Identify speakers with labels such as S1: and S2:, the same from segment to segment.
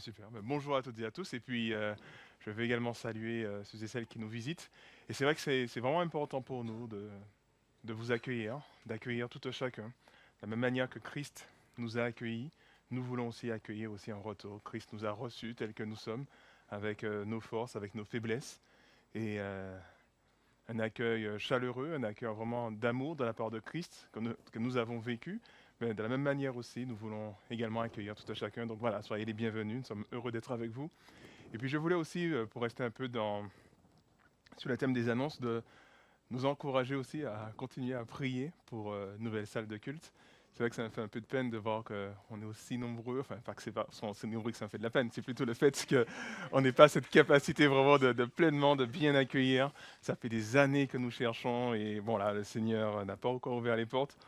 S1: Super. Ben, bonjour à toutes et à tous. Et puis, je vais également saluer ceux et celles qui nous visitent. Et c'est vrai que c'est vraiment important pour nous de vous accueillir, d'accueillir tout un chacun. De la même manière que Christ nous a accueillis, nous voulons aussi accueillir aussi en retour. Christ nous a reçus tels que nous sommes, avec nos forces, avec nos faiblesses. Et un accueil chaleureux, un accueil vraiment d'amour de la part de Christ que nous avons vécu. Mais de la même manière aussi, nous voulons également accueillir tout un chacun. Donc voilà, soyez les bienvenus. Nous sommes heureux d'être avec vous. Et puis je voulais aussi, pour rester un peu sur le thème des annonces, de nous encourager aussi à continuer à prier pour une nouvelle salle de culte. C'est vrai que ça me fait un peu de peine de voir qu'on est aussi nombreux, enfin pas que c'est pas c'est nombreux que ça me fait de la peine, c'est plutôt le fait qu'on n'ait pas cette capacité vraiment de pleinement de bien accueillir. Ça fait des années que nous cherchons et bon là, le Seigneur n'a pas encore ouvert les portes.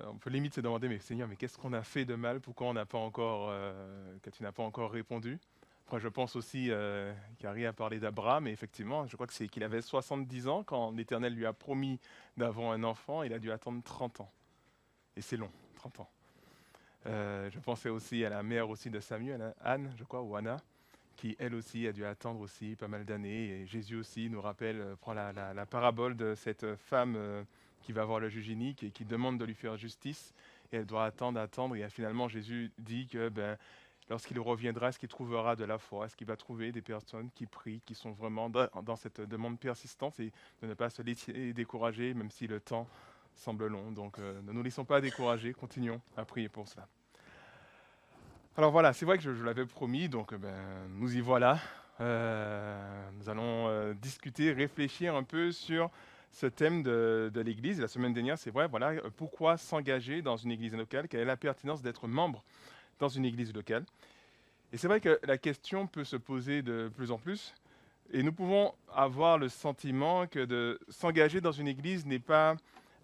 S1: On peut limite se demander, mais Seigneur, mais qu'est-ce qu'on a fait de mal? Pourquoi on n'a pas encore, que tu n'as pas encore répondu? Après, je pense aussi qu'Harry a parlé d'Abraham, et effectivement, je crois que c'est qu'il avait 70 ans quand l'Éternel lui a promis d'avoir un enfant, il a dû attendre 30 ans. Et c'est long, 30 ans. Je pensais aussi à la mère aussi de Samuel, hein, Anne, je crois, ou Anna, qui elle aussi a dû attendre aussi pas mal d'années. Et Jésus aussi nous rappelle, prend la parabole de cette femme qui va voir le juge inique et qui demande de lui faire justice. Et elle doit attendre, attendre. Et finalement, Jésus dit que lorsqu'il reviendra, est-ce qu'il trouvera de la foi? Est-ce qu'il va trouver des personnes qui prient, qui sont vraiment dans cette demande persistante et de ne pas se laisser décourager, même si le temps semble long. Donc ne nous laissons pas décourager, continuons à prier pour cela. Alors voilà, c'est vrai que je l'avais promis, donc nous y voilà. Nous allons discuter, réfléchir un peu sur ce thème de l'Église. La semaine dernière, c'est vrai, voilà, pourquoi s'engager dans une Église locale? Quelle est la pertinence d'être membre dans une Église locale? Et c'est vrai que la question peut se poser de plus en plus, et nous pouvons avoir le sentiment que de s'engager dans une Église n'est pas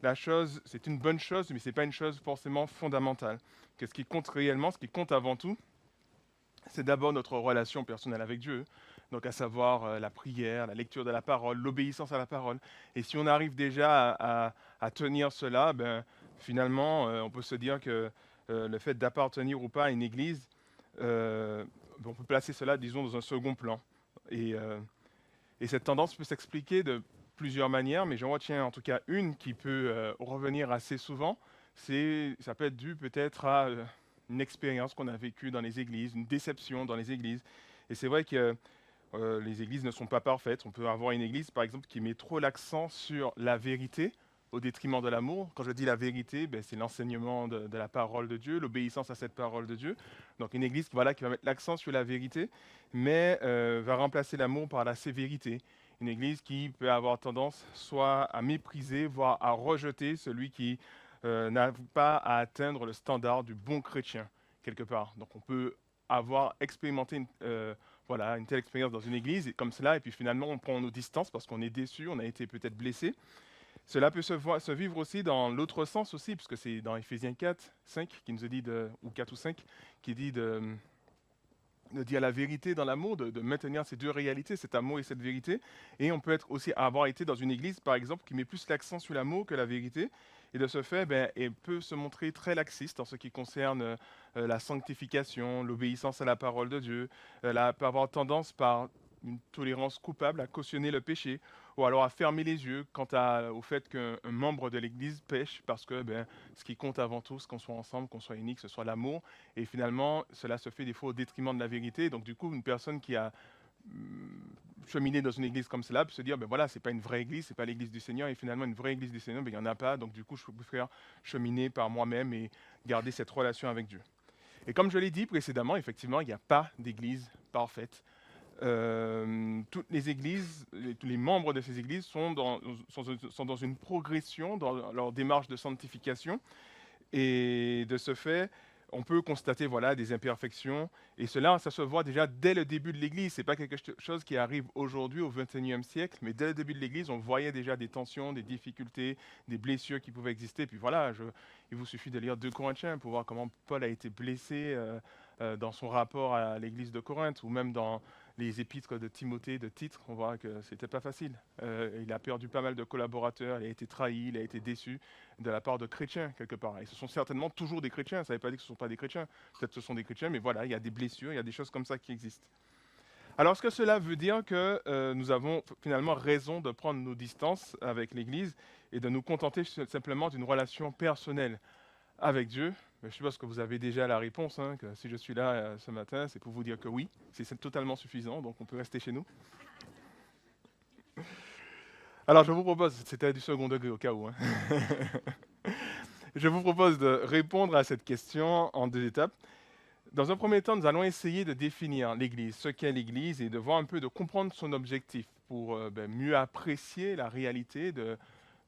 S1: la chose, c'est une bonne chose, mais ce n'est pas une chose forcément fondamentale. Que ce qui compte réellement, ce qui compte avant tout, c'est d'abord notre relation personnelle avec Dieu, donc à savoir la prière, la lecture de la parole, l'obéissance à la parole. Et si on arrive déjà à tenir cela, finalement, on peut se dire que le fait d'appartenir ou pas à une église, on peut placer cela, disons, dans un second plan. Et, euh, et cette tendance peut s'expliquer de plusieurs manières, mais j'en retiens en tout cas une qui peut revenir assez souvent. Ça peut être dû peut-être à une expérience qu'on a vécue dans les églises, une déception dans les églises. Et c'est vrai que les églises ne sont pas parfaites. On peut avoir une église, par exemple, qui met trop l'accent sur la vérité au détriment de l'amour. Quand je dis la vérité, c'est l'enseignement de la parole de Dieu, l'obéissance à cette parole de Dieu. Donc une église voilà, qui va mettre l'accent sur la vérité, mais va remplacer l'amour par la sévérité. Une église qui peut avoir tendance soit à mépriser, voire à rejeter celui qui n'arrive pas à atteindre le standard du bon chrétien, quelque part. Donc on peut avoir expérimenté voilà, une telle expérience dans une église et comme cela, et puis finalement on prend nos distances parce qu'on est déçu, on a été peut-être blessé. Cela peut se vivre aussi dans l'autre sens aussi, puisque c'est dans Éphésiens 4, 5 qui nous dit ou 4 ou 5, qui dit de dire la vérité dans l'amour, de maintenir ces deux réalités, cet amour et cette vérité. Et on peut être aussi avoir été dans une église, par exemple, qui met plus l'accent sur l'amour que la vérité. Et de ce fait, elle peut se montrer très laxiste en ce qui concerne la sanctification, l'obéissance à la parole de Dieu. Elle peut avoir tendance par une tolérance coupable à cautionner le péché, ou alors à fermer les yeux au fait qu'un membre de l'Église pêche, parce que ce qui compte avant tout, c'est qu'on soit ensemble, qu'on soit unique, ce soit l'amour. Et finalement, cela se fait des fois au détriment de la vérité. Donc du coup, une personne qui a cheminer dans une église comme cela, puis se dire, voilà, c'est pas une vraie église, c'est pas l'église du Seigneur, et finalement une vraie église du Seigneur, il n'y en a pas, donc du coup, je préfère cheminer par moi-même et garder cette relation avec Dieu. Et comme je l'ai dit précédemment, effectivement, il n'y a pas d'église parfaite. Toutes les églises, tous les membres de ces églises sont dans une progression dans leur démarche de sanctification, et de ce fait, on peut constater voilà, des imperfections. Et cela, ça se voit déjà dès le début de l'Église. Ce n'est pas quelque chose qui arrive aujourd'hui, au XXIe siècle, mais dès le début de l'Église, on voyait déjà des tensions, des difficultés, des blessures qui pouvaient exister. Puis voilà, il vous suffit de lire 2 Corinthiens pour voir comment Paul a été blessé dans son rapport à l'Église de Corinthe, ou même dans les épîtres de Timothée, de Titre, on voit que c'était pas facile. Il a perdu pas mal de collaborateurs, il a été trahi, il a été déçu de la part de chrétiens quelque part. Et ce sont certainement toujours des chrétiens, ça ne veut pas dire que ce ne sont pas des chrétiens. Peut-être que ce sont des chrétiens, mais voilà, il y a des blessures, il y a des choses comme ça qui existent. Alors, est-ce que cela veut dire que nous avons finalement raison de prendre nos distances avec l'Église et de nous contenter simplement d'une relation personnelle avec Dieu? Je suppose que vous avez déjà la réponse, hein, que si je suis là ce matin, c'est pour vous dire que oui, c'est totalement suffisant, donc on peut rester chez nous. Alors je vous propose, c'était du second degré au cas où, hein. Je vous propose de répondre à cette question en 2 étapes. Dans un premier temps, nous allons essayer de définir l'Église, ce qu'est l'Église, et de voir un peu, de comprendre son objectif pour mieux apprécier la réalité de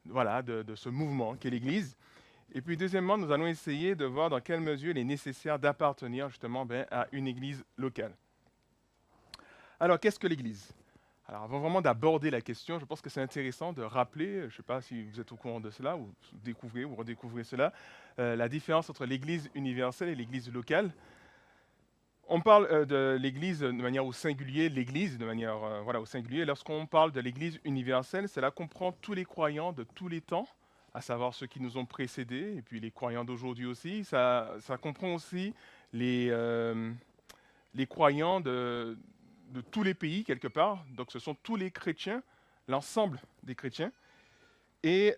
S1: ce mouvement qu'est l'Église. Et puis deuxièmement, nous allons essayer de voir dans quelle mesure il est nécessaire d'appartenir justement à une église locale. Alors, qu'est-ce que l'église? Alors, avant vraiment d'aborder la question, je pense que c'est intéressant de rappeler, je ne sais pas si vous êtes au courant de cela, ou découvrez ou redécouvrez cela, la différence entre l'église universelle et l'église locale. On parle de l'église de manière au singulier, l'église de manière au singulier. Lorsqu'on parle de l'église universelle, cela comprend tous les croyants de tous les temps, à savoir ceux qui nous ont précédés, et puis les croyants d'aujourd'hui aussi. Ça comprend aussi les croyants de tous les pays, quelque part. Donc ce sont tous les chrétiens, l'ensemble des chrétiens. Et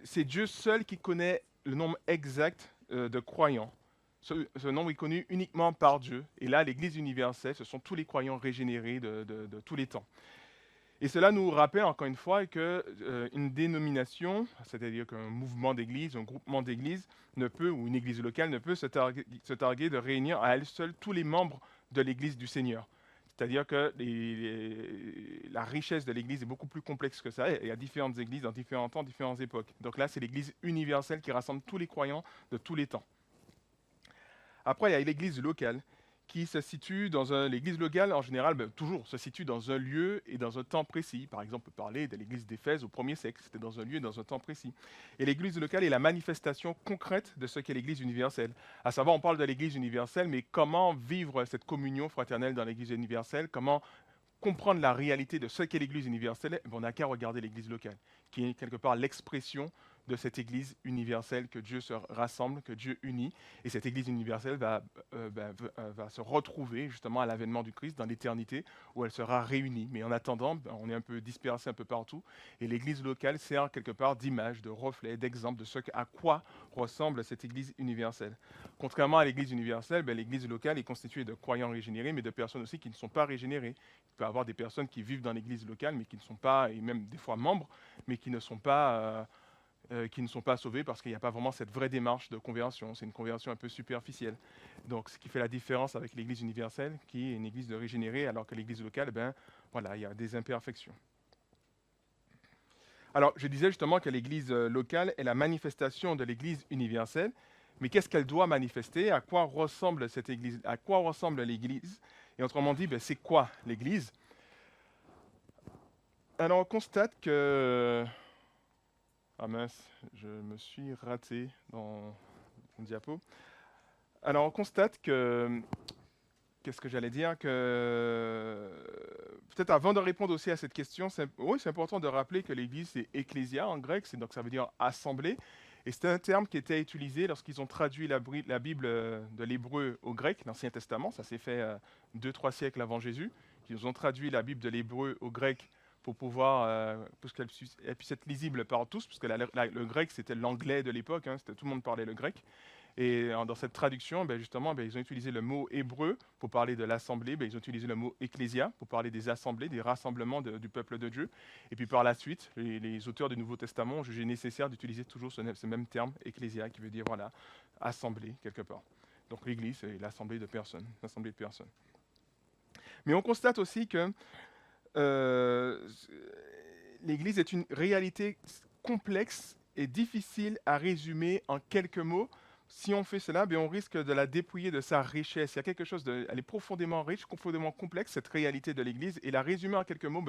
S1: c'est Dieu seul qui connaît le nombre exact de croyants. Ce nombre est connu uniquement par Dieu. Et là, l'Église universelle, ce sont tous les croyants régénérés de tous les temps. Et cela nous rappelle encore une fois qu'une dénomination, c'est-à-dire qu'un mouvement d'église, un groupement d'église, ou une église locale, ne peut se targuer de réunir à elle seule tous les membres de l'église du Seigneur. C'est-à-dire que la richesse de l'église est beaucoup plus complexe que ça. Il y a différentes églises dans différents temps, différentes époques. Donc là, c'est l'église universelle qui rassemble tous les croyants de tous les temps. Après, il y a l'église locale qui se situe l'église locale, en général, toujours se situe dans un lieu et dans un temps précis. Par exemple, on peut parler de l'église d'Éphèse au 1er siècle, c'était dans un lieu et dans un temps précis. Et l'église locale est la manifestation concrète de ce qu'est l'église universelle. À savoir, on parle de l'église universelle, mais comment vivre cette communion fraternelle dans l'église universelle, comment comprendre la réalité de ce qu'est l'église universelle, on n'a qu'à regarder l'église locale, qui est quelque part l'expression de cette Église universelle que Dieu se rassemble, que Dieu unit. Et cette Église universelle va se retrouver justement à l'avènement du Christ dans l'éternité où elle sera réunie. Mais en attendant, on est un peu dispersé un peu partout. Et l'Église locale sert quelque part d'image, de reflet, d'exemple de à quoi ressemble cette Église universelle. Contrairement à l'Église universelle, l'Église locale est constituée de croyants régénérés, mais de personnes aussi qui ne sont pas régénérées. Il peut y avoir des personnes qui vivent dans l'Église locale, mais qui ne sont pas, et même des fois membres, mais qui ne sont pas sauvés parce qu'il n'y a pas vraiment cette vraie démarche de conversion. C'est une conversion un peu superficielle. Donc, ce qui fait la différence avec l'Église universelle, qui est une Église de régénérés, alors que l'Église locale, il y a des imperfections. Alors, je disais justement que l'Église locale est la manifestation de l'Église universelle, mais qu'est-ce qu'elle doit manifester? À quoi ressemble cette Église? À quoi ressemble l'Église? Et autrement dit, c'est quoi l'Église? Alors, on constate que... Ah mince, je me suis raté dans mon diapo. Alors, on constate que... Qu'est-ce que j'allais dire? Peut-être avant de répondre aussi à cette question, c'est important de rappeler que l'Église, c'est ecclésia en grec, donc ça veut dire assemblée. Et c'est un terme qui était utilisé lorsqu'ils ont traduit la Bible de l'hébreu au grec, l'Ancien Testament. Ça s'est fait 2-3 siècles avant Jésus. Ils ont traduit la Bible de l'hébreu au grec pour qu'elle puisse être lisible par tous, parce que le grec, c'était l'anglais de l'époque, hein, tout le monde parlait le grec. Et dans cette traduction, justement, ils ont utilisé le mot hébreu pour parler de l'assemblée, ils ont utilisé le mot ecclésia pour parler des assemblées, des rassemblements du peuple de Dieu. Et puis par la suite, les auteurs du Nouveau Testament ont jugé nécessaire d'utiliser toujours ce même terme, ecclésia, qui veut dire, assemblée, quelque part. Donc l'Église, c'est l'assemblée de personnes, l'assemblée de personnes. Mais on constate aussi que l'Église est une réalité complexe et difficile à résumer en quelques mots. Si on fait cela, on risque de la dépouiller de sa richesse. Il y a quelque chose elle est profondément riche, profondément complexe, cette réalité de l'Église. Et la résumer en quelques mots,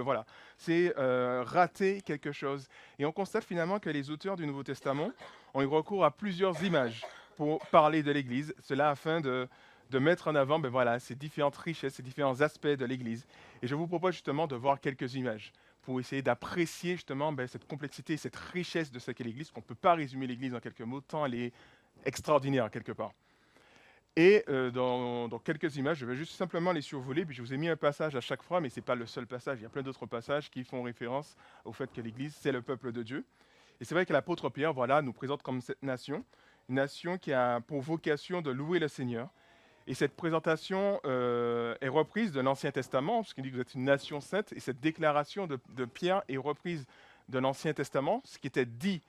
S1: c'est rater quelque chose. Et on constate finalement que les auteurs du Nouveau Testament ont eu recours à plusieurs images pour parler de l'Église. Cela afin de mettre en avant voilà, ces différentes richesses, ces différents aspects de l'Église. Et je vous propose justement de voir quelques images pour essayer d'apprécier justement cette complexité, cette richesse de ce qu'est l'Église, qu'on ne peut pas résumer l'Église en quelques mots, tant elle est extraordinaire quelque part. Et dans quelques images, je vais juste simplement les survoler, puis je vous ai mis un passage à chaque fois, mais ce n'est pas le seul passage, il y a plein d'autres passages qui font référence au fait que l'Église, c'est le peuple de Dieu. Et c'est vrai que l'apôtre Pierre, voilà, nous présente comme cette nation, une nation qui a pour vocation de louer le Seigneur. Et cette présentation est reprise de l'Ancien Testament, puisqu'il dit que vous êtes une nation sainte, et cette déclaration de Pierre est reprise de l'Ancien Testament, ce qui était dit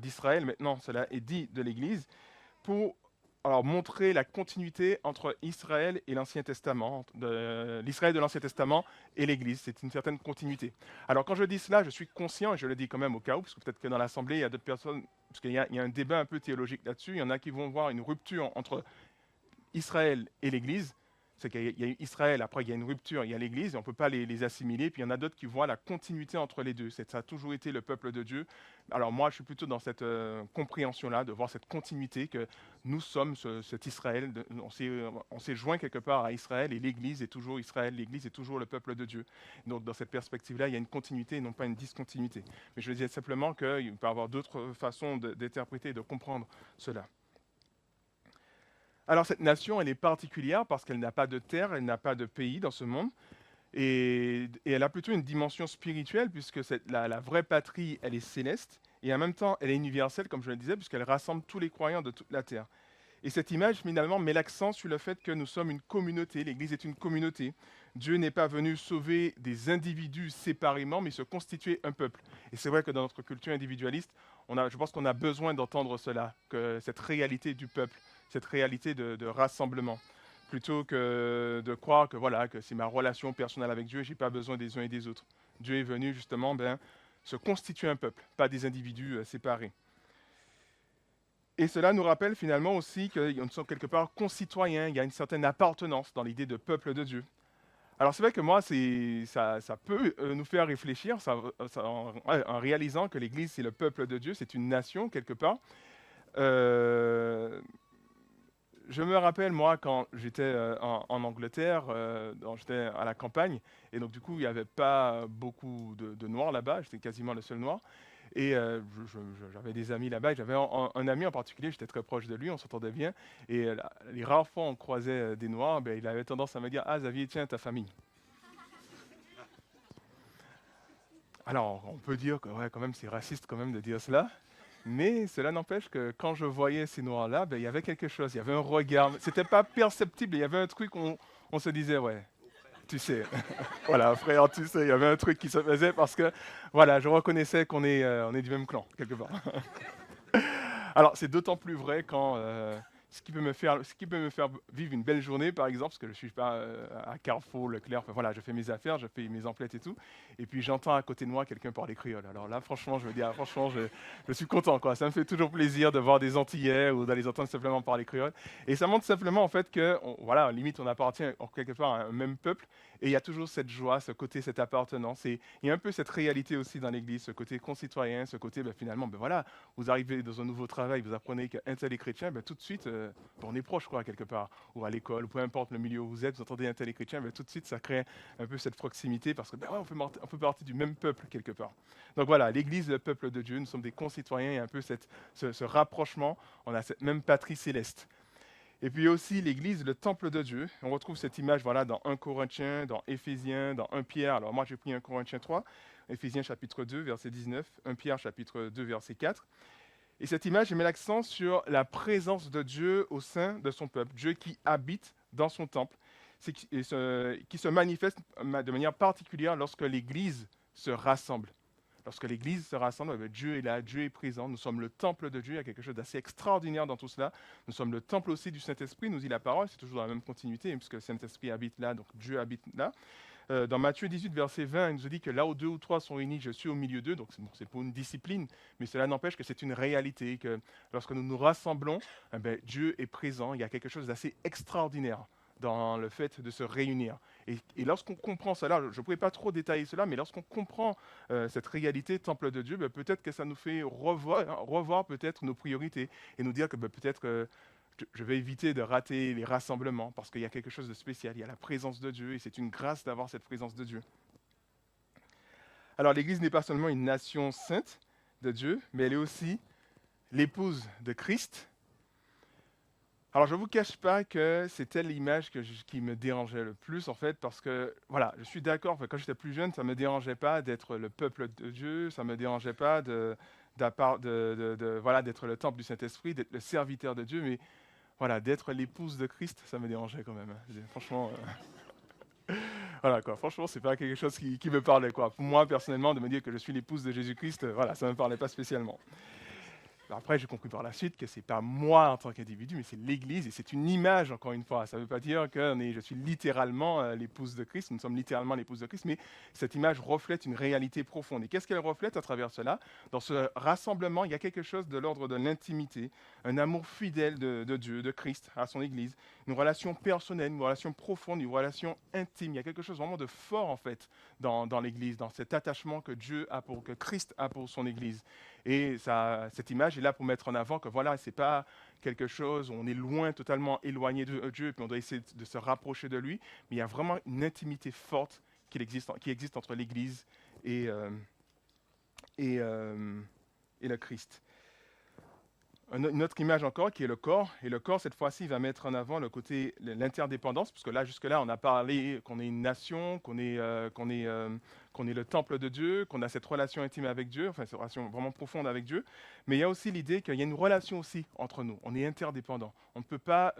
S1: d'Israël, maintenant cela est dit de l'Église, pour alors, montrer la continuité entre Israël et l'Ancien Testament, l'Israël de l'Ancien Testament et l'Église. C'est une certaine continuité. Alors, quand je dis cela, je suis conscient, et je le dis quand même au cas où, parce que peut-être que dans l'Assemblée, il y a d'autres personnes, parce qu'il y a un débat un peu théologique là-dessus, il y en a qui vont voir une rupture entre Israël et l'Église. C'est qu'il y a Israël, après il y a une rupture, il y a l'Église, et on ne peut pas les assimiler. Puis il y en a d'autres qui voient la continuité entre les deux. Ça a toujours été le peuple de Dieu. Alors moi, je suis plutôt dans cette compréhension-là, de voir cette continuité, que nous sommes cet Israël. On s'est joint quelque part à Israël, et l'Église est toujours Israël, l'Église est toujours le peuple de Dieu. Donc dans cette perspective-là, il y a une continuité et non pas une discontinuité. Mais je disais simplement qu'il peut y avoir d'autres façons d'interpréter et de comprendre cela. Alors cette nation, elle est particulière parce qu'elle n'a pas de terre, elle n'a pas de pays dans ce monde, et elle a plutôt une dimension spirituelle, puisque la vraie patrie, elle est céleste, et en même temps, elle est universelle, comme je le disais, puisqu'elle rassemble tous les croyants de toute la terre. Et cette image, finalement, met l'accent sur le fait que nous sommes une communauté, l'Église est une communauté. Dieu n'est pas venu sauver des individus séparément, mais se constituer un peuple. Et c'est vrai que dans notre culture individualiste, je pense qu'on a besoin d'entendre cela, que cette réalité du peuple, cette réalité de rassemblement, plutôt que de croire que, voilà, que c'est ma relation personnelle avec Dieu, je n'ai pas besoin des uns et des autres. Dieu est venu justement se constituer un peuple, pas des individus séparés. Et cela nous rappelle finalement aussi que nous sommes quelque part concitoyens, il y a une certaine appartenance dans l'idée de peuple de Dieu. Alors c'est vrai que moi, ça peut nous faire réfléchir en réalisant que l'Église, c'est le peuple de Dieu, c'est une nation quelque part. Je me rappelle, moi, quand j'étais en Angleterre, j'étais à la campagne, et donc du coup, il n'y avait pas beaucoup de Noirs là-bas, j'étais quasiment le seul Noir. Et j'avais des amis là-bas, et j'avais un ami en particulier, j'étais très proche de lui, on s'entendait bien. Et les rares fois où on croisait des Noirs, il avait tendance à me dire « Ah Xavier, tiens, ta famille ». Alors, on peut dire que ouais, quand même, c'est raciste quand même de dire cela. Mais cela n'empêche que quand je voyais ces noirs-là, il y avait quelque chose, il y avait un regard. C'était pas perceptible, il y avait un truc, on se disait, ouais, tu sais, voilà, frère, tu sais, il y avait un truc qui se faisait parce que, voilà, je reconnaissais qu'on est du même clan, quelque part. Alors, c'est d'autant plus vrai quand ce qui peut me faire vivre une belle journée, par exemple, parce que je ne suis pas à Carrefour, Leclerc, enfin, voilà, je fais mes affaires, je fais mes emplettes et tout, et puis j'entends à côté de moi quelqu'un parler créole. Alors là, franchement, je me dis, franchement, je suis content, quoi. Ça me fait toujours plaisir de voir des Antillais ou d'aller entendre simplement parler créole. Et ça montre simplement, en fait, que, voilà, limite, on appartient quelque part à un même peuple, et il y a toujours cette joie, ce côté, cette appartenance. Et il y a un peu cette réalité aussi dans l'Église, ce côté concitoyen, ce côté, finalement, voilà, vous arrivez dans un nouveau travail, vous apprenez qu'un tel est chrétien, tout de suite, on est proche, quoi, quelque part, ou à l'école, ou peu importe le milieu où vous êtes, vous entendez un tel est chrétien, tout de suite, ça crée un peu cette proximité, parce que ouais, on fait partie du même peuple, quelque part. Donc voilà, l'Église, le peuple de Dieu, nous sommes des concitoyens, il y a un peu ce rapprochement, on a cette même patrie céleste. Et puis aussi l'Église, le temple de Dieu. On retrouve cette image voilà, dans 1 Corinthiens, dans Éphésiens, dans 1 Pierre. Alors moi j'ai pris 1 Corinthiens 3, Éphésiens chapitre 2, verset 19, 1 Pierre chapitre 2, verset 4. Et cette image met l'accent sur la présence de Dieu au sein de son peuple. Dieu qui habite dans son temple, qui se manifeste de manière particulière lorsque l'Église se rassemble. Lorsque l'Église se rassemble, Dieu est là, Dieu est présent. Nous sommes le temple de Dieu. Il y a quelque chose d'assez extraordinaire dans tout cela. Nous sommes le temple aussi du Saint-Esprit, nous dit la parole. C'est toujours dans la même continuité, puisque le Saint-Esprit habite là, donc Dieu habite là. Dans Matthieu 18, verset 20, il nous dit que là où 2 ou 3 sont réunis, je suis au milieu d'eux. Donc c'est pour une discipline, mais cela n'empêche que c'est une réalité, que lorsque nous nous rassemblons, Dieu est présent. Il y a quelque chose d'assez extraordinaire dans le fait de se réunir. Et lorsqu'on comprend cela, je ne pourrais pas trop détailler cela, mais lorsqu'on comprend cette réalité temple de Dieu, peut-être que ça nous fait revoir peut-être nos priorités et nous dire que peut-être je vais éviter de rater les rassemblements parce qu'il y a quelque chose de spécial. Il y a la présence de Dieu et c'est une grâce d'avoir cette présence de Dieu. Alors l'Église n'est pas seulement une nation sainte de Dieu, mais elle est aussi l'épouse de Christ. Alors je ne vous cache pas que c'était l'image qui me dérangeait le plus en fait, parce que voilà, je suis d'accord, quand j'étais plus jeune, ça ne me dérangeait pas d'être le peuple de Dieu, ça ne me dérangeait pas voilà, d'être le temple du Saint-Esprit, d'être le serviteur de Dieu, mais voilà, d'être l'épouse de Christ, ça me dérangeait quand même, hein. Franchement, voilà quoi, franchement, c'est pas quelque chose qui me parlait quoi. Pour moi, personnellement, de me dire que je suis l'épouse de Jésus-Christ, voilà, ça ne me parlait pas spécialement. Alors après, j'ai compris par la suite que ce n'est pas moi en tant qu'individu, mais c'est l'Église, et c'est une image, encore une fois. Ça ne veut pas dire que je suis littéralement l'épouse de Christ, nous sommes littéralement l'épouse de Christ, mais cette image reflète une réalité profonde. Et qu'est-ce qu'elle reflète à travers cela? Dans ce rassemblement, il y a quelque chose de l'ordre de l'intimité, un amour fidèle de Dieu, de Christ, à son Église, une relation personnelle, une relation profonde, une relation intime. Il y a quelque chose vraiment de fort, en fait, dans l'Église, dans cet attachement que que Christ a pour son Église. Et cette image est là pour mettre en avant que voilà, ce n'est pas quelque chose où on est loin, totalement éloigné de Dieu, et puis on doit essayer de se rapprocher de lui, mais il y a vraiment une intimité forte qui existe entre l'Église et, euh, et le Christ. Une autre image encore qui est le corps, et le corps cette fois-ci va mettre en avant le côté l'interdépendance, parce que là jusque-là on a parlé qu'on est une nation, qu'on est le temple de Dieu, qu'on a cette relation intime avec Dieu, enfin cette relation vraiment profonde avec Dieu, mais il y a aussi l'idée qu'il y a une relation aussi entre nous, on est interdépendants, on ne peut pas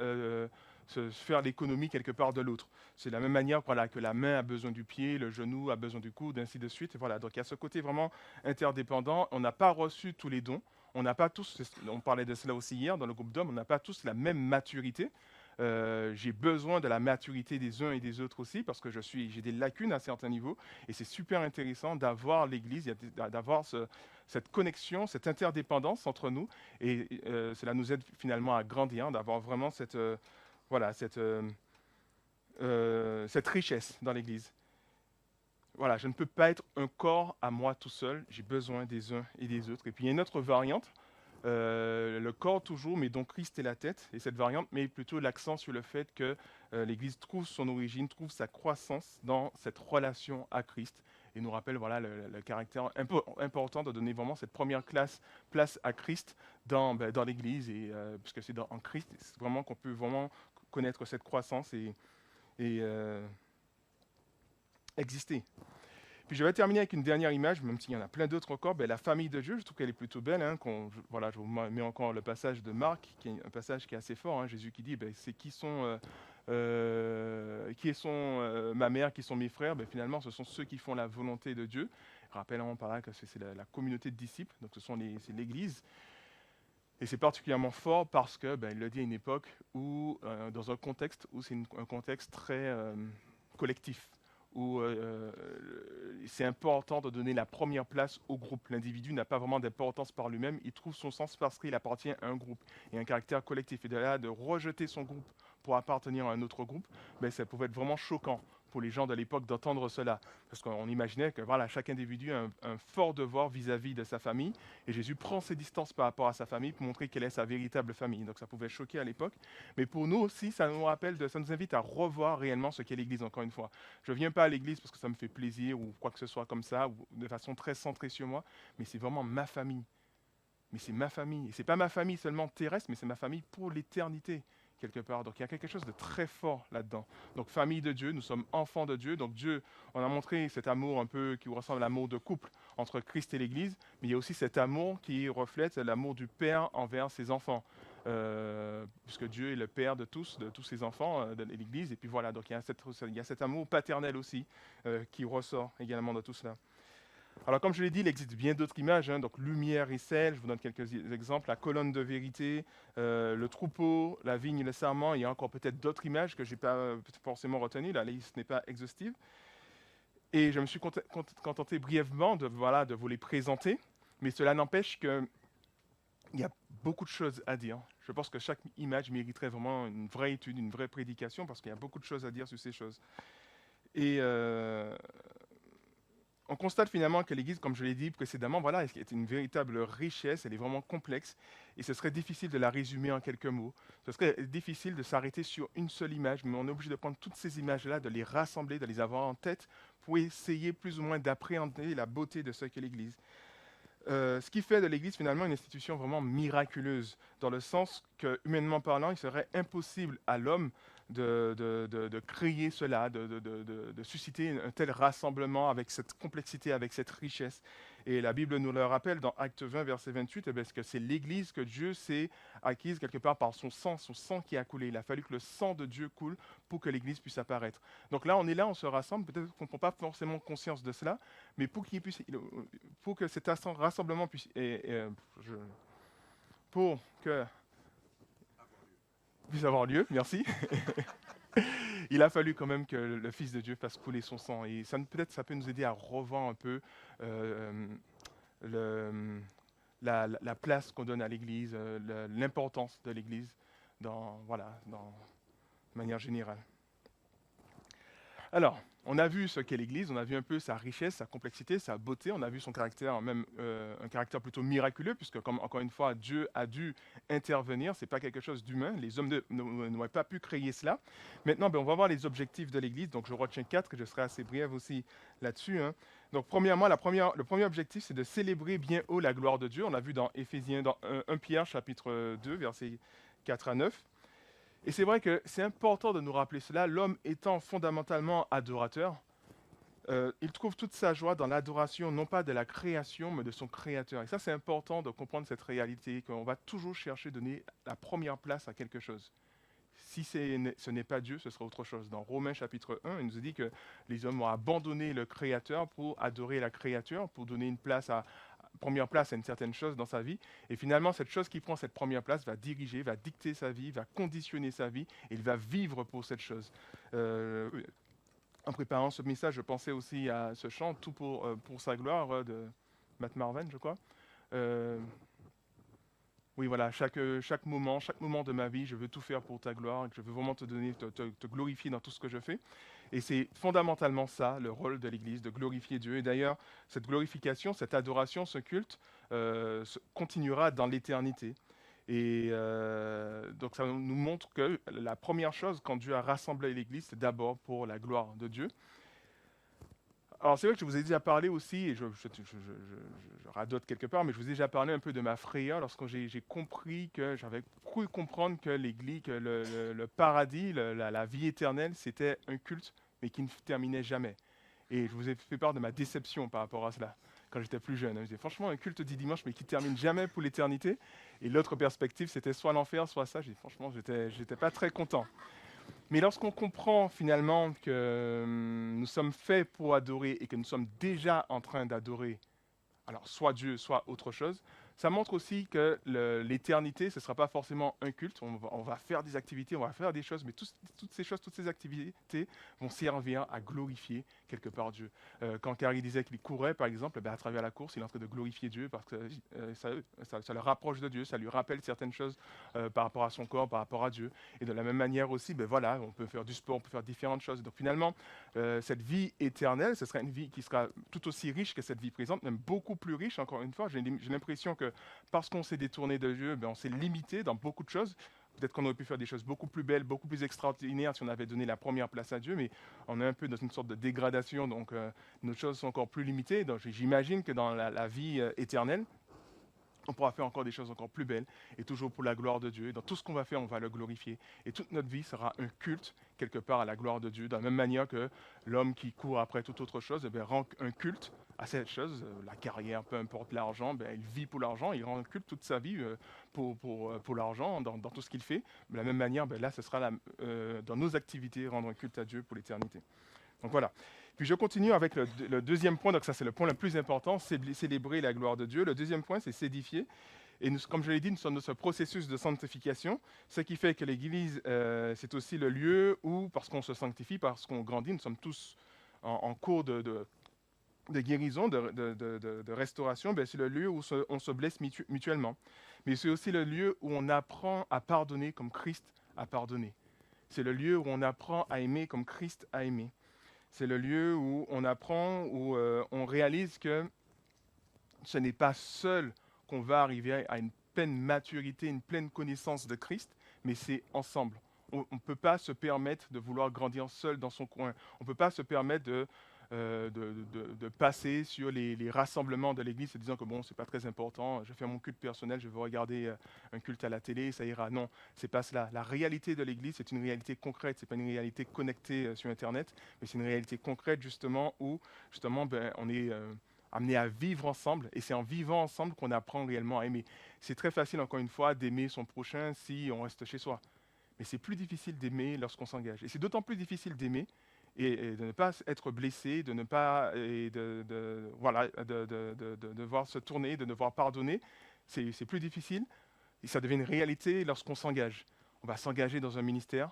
S1: se faire l'économie quelque part de l'autre. C'est de la même manière voilà, que la main a besoin du pied, le genou a besoin du coude, ainsi de suite. Voilà. Donc il y a ce côté vraiment interdépendant, on n'a pas reçu tous les dons. On n'a pas tous, on parlait de cela aussi hier dans le groupe d'hommes, on n'a pas tous la même maturité. J'ai besoin de la maturité des uns et des autres aussi parce que j'ai des lacunes à certains niveaux et c'est super intéressant d'avoir l'Église, d'avoir cette connexion, cette interdépendance entre nous et cela nous aide finalement à grandir, d'avoir vraiment cette richesse dans l'Église. Voilà, je ne peux pas être un corps à moi tout seul, j'ai besoin des uns et des autres. Et puis il y a une autre variante, le corps toujours, mais dont Christ est la tête. Et cette variante met plutôt l'accent sur le fait que l'Église trouve son origine, trouve sa croissance dans cette relation à Christ. Et nous rappelle voilà, le caractère important de donner vraiment cette première place à Christ dans l'Église. Puisque c'est en Christ, c'est vraiment qu'on peut vraiment connaître cette croissance et exister. Puis je vais terminer avec une dernière image, même s'il y en a plein d'autres encore. La famille de Dieu, je trouve qu'elle est plutôt belle. Hein, voilà, je vous mets encore le passage de Marc, qui est un passage qui est assez fort. Hein, Jésus qui dit, c'est qui sont ma mère, qui sont mes frères. Finalement, ce sont ceux qui font la volonté de Dieu. Rappelons par là que c'est la communauté de disciples, donc c'est l'Église. Et c'est particulièrement fort parce que, il le dit à une époque où, dans un contexte où c'est un contexte très collectif, où c'est important de donner la première place au groupe. L'individu n'a pas vraiment d'importance par lui-même, il trouve son sens parce qu'il appartient à un groupe et un caractère collectif. Et de là, de rejeter son groupe pour appartenir à un autre groupe, ça pouvait être vraiment choquant pour les gens de l'époque d'entendre cela. Parce qu'on imaginait que voilà, chaque individu a un fort devoir vis-à-vis de sa famille, et Jésus prend ses distances par rapport à sa famille pour montrer quelle est sa véritable famille. Donc ça pouvait choquer à l'époque. Mais pour nous aussi, ça nous invite à revoir réellement ce qu'est l'Église, encore une fois. Je ne viens pas à l'Église parce que ça me fait plaisir ou quoi que ce soit comme ça, ou de façon très centrée sur moi, mais c'est vraiment ma famille. Mais c'est ma famille. Et ce n'est pas ma famille seulement terrestre, mais c'est ma famille pour l'éternité, quelque part. Donc il y a quelque chose de très fort là-dedans. Donc famille de Dieu, nous sommes enfants de Dieu. Donc Dieu, on a montré cet amour un peu qui ressemble à l'amour de couple entre Christ et l'Église, mais il y a aussi cet amour qui reflète l'amour du Père envers ses enfants. Puisque Dieu est le Père de tous ses enfants de l'Église. Et puis voilà, donc il y a cet amour paternel aussi qui ressort également de tout cela. Alors comme je l'ai dit, il existe bien d'autres images, hein, donc lumière et sel, je vous donne quelques exemples, la colonne de vérité, le troupeau, la vigne et le sarment, il y a encore peut-être d'autres images que je n'ai pas forcément retenues, la liste n'est pas exhaustive. Et je me suis contenté brièvement de vous les présenter, mais cela n'empêche qu'il y a beaucoup de choses à dire. Je pense que chaque image mériterait vraiment une vraie étude, une vraie prédication, parce qu'il y a beaucoup de choses à dire sur ces choses. Et On constate finalement que l'Église, comme je l'ai dit précédemment, voilà, est une véritable richesse, elle est vraiment complexe, et ce serait difficile de la résumer en quelques mots. Ce serait difficile de s'arrêter sur une seule image, mais on est obligé de prendre toutes ces images-là, de les rassembler, de les avoir en tête, pour essayer plus ou moins d'appréhender la beauté de ce qu'est l'Église. Ce qui fait de l'Église finalement une institution vraiment miraculeuse, dans le sens que, humainement parlant, il serait impossible à l'homme de créer cela, de susciter un tel rassemblement avec cette complexité, avec cette richesse. Et la Bible nous le rappelle dans Acte 20, verset 28, eh bien, que c'est l'Église que Dieu s'est acquise quelque part par son sang qui a coulé. Il a fallu que le sang de Dieu coule pour que l'Église puisse apparaître. Donc là, on est là, on se rassemble, peut-être qu'on ne prend pas forcément conscience de cela, mais pour que cet rassemblement pour que puisse avoir lieu, merci, il a fallu quand même que le Fils de Dieu fasse couler son sang. Et ça, peut-être ça peut nous aider à revoir un peu euh, le, la place qu'on donne à l'Église, l'importance de l'Église dans manière générale. Alors, on a vu ce qu'est l'Église, on a vu un peu sa richesse, sa complexité, sa beauté, on a vu son caractère, même un caractère plutôt miraculeux, puisque comme encore une fois, Dieu a dû intervenir, ce n'est pas quelque chose d'humain, les hommes n'auraient pas pu créer cela. Maintenant, on va voir les objectifs de l'Église, donc je retiens 4, je serai assez bref aussi là-dessus. Donc premièrement, le premier objectif, c'est de célébrer bien haut la gloire de Dieu, on l'a vu dans Éphésiens, dans 1 Pierre chapitre 2, versets 4 à 9. Et c'est vrai que c'est important de nous rappeler cela. L'homme étant fondamentalement adorateur, il trouve toute sa joie dans l'adoration, non pas de la création, mais de son créateur. Et ça, c'est important de comprendre cette réalité, qu'on va toujours chercher à donner la première place à quelque chose. Si ce n'est pas Dieu, ce sera autre chose. Dans Romains chapitre 1, il nous dit que les hommes ont abandonné le Créateur pour adorer la créature, pour donner une première place à une certaine chose dans sa vie. Et finalement, cette chose qui prend cette première place va diriger, va dicter sa vie, va conditionner sa vie, et il va vivre pour cette chose. En préparant ce message, je pensais aussi à ce chant, Tout pour sa gloire, de Matt Marvin, je crois. Euh, oui, voilà, chaque moment de ma vie, je veux tout faire pour ta gloire, je veux vraiment te donner, te glorifier dans tout ce que je fais. Et c'est fondamentalement ça, le rôle de l'Église, de glorifier Dieu. Et d'ailleurs, cette glorification, cette adoration, ce culte continuera dans l'éternité. Et donc ça nous montre que la première chose, quand Dieu a rassemblé l'Église, c'est d'abord pour la gloire de Dieu. Alors c'est vrai que je vous ai déjà parlé aussi, et je radote quelque part, mais je vous ai déjà parlé un peu de ma frayeur lorsque j'ai compris que j'avais cru comprendre que l'Église, que le paradis, la vie éternelle, c'était un culte, mais qui ne terminait jamais. Et je vous ai fait part de ma déception par rapport à cela, quand j'étais plus jeune. Je disais, franchement, un culte du dimanche, mais qui termine jamais pour l'éternité. Et l'autre perspective, c'était soit l'enfer, soit ça. Franchement, j'étais pas très content. Mais lorsqu'on comprend finalement que nous sommes faits pour adorer et que nous sommes déjà en train d'adorer, alors soit Dieu, soit autre chose, ça montre aussi que l'éternité, ce ne sera pas forcément un culte. On va faire des activités, on va faire des choses, mais toutes ces choses, toutes ces activités vont servir à glorifier quelque part Dieu. Quand Carrie disait qu'il courait, par exemple, à travers la course, il est en train de glorifier Dieu parce que ça le rapproche de Dieu, ça lui rappelle certaines choses par rapport à son corps, par rapport à Dieu. Et de la même manière aussi, voilà, on peut faire du sport, on peut faire différentes choses. Donc finalement, cette vie éternelle, ce sera une vie qui sera tout aussi riche que cette vie présente, même beaucoup plus riche, encore une fois. J'ai l'impression que parce qu'on s'est détourné de Dieu, on s'est limité dans beaucoup de choses. Peut-être qu'on aurait pu faire des choses beaucoup plus belles, beaucoup plus extraordinaires si on avait donné la première place à Dieu, mais on est un peu dans une sorte de dégradation, donc nos choses sont encore plus limitées. Donc j'imagine que dans la vie éternelle, on pourra faire encore des choses encore plus belles, et toujours pour la gloire de Dieu. Et dans tout ce qu'on va faire, on va le glorifier. Et toute notre vie sera un culte, quelque part, à la gloire de Dieu, de la même manière que l'homme qui court après toute autre chose, rend un culte à cette chose, la carrière, peu importe l'argent, il vit pour l'argent, il rend un culte toute sa vie pour l'argent, dans tout ce qu'il fait. De la même manière, là, ce sera dans nos activités, rendre un culte à Dieu pour l'éternité. Donc voilà. Puis je continue avec le deuxième point, donc ça c'est le point le plus important, célébrer la gloire de Dieu. Le deuxième point, c'est s'édifier. Et nous, comme je l'ai dit, nous sommes dans ce processus de sanctification, ce qui fait que l'Église, c'est aussi le lieu où, parce qu'on se sanctifie, parce qu'on grandit, nous sommes tous en cours de guérison, de restauration, c'est le lieu où on se blesse mutuellement. Mais c'est aussi le lieu où on apprend à pardonner comme Christ a pardonné. C'est le lieu où on apprend à aimer comme Christ a aimé. C'est le lieu où on apprend, où on réalise que ce n'est pas seul qu'on va arriver à une pleine maturité, une pleine connaissance de Christ, mais c'est ensemble. On ne peut pas se permettre de vouloir grandir seul dans son coin. On ne peut pas se permettre de passer sur les rassemblements de l'Église en disant que bon, c'est pas très important, je fais mon culte personnel, je veux regarder un culte à la télé, ça ira. Non, c'est pas cela. La réalité de l'Église, c'est une réalité concrète, c'est pas une réalité connectée sur Internet, mais c'est une réalité concrète justement où justement on est amené à vivre ensemble, et c'est en vivant ensemble qu'on apprend réellement à aimer. C'est très facile, encore une fois, d'aimer son prochain si on reste chez soi. Mais c'est plus difficile d'aimer lorsqu'on s'engage. Et c'est d'autant plus difficile d'aimer et de ne pas être blessé, de ne pas et voilà, de devoir se tourner, de devoir pardonner. C'est plus difficile et ça devient une réalité lorsqu'on s'engage. On va s'engager dans un ministère.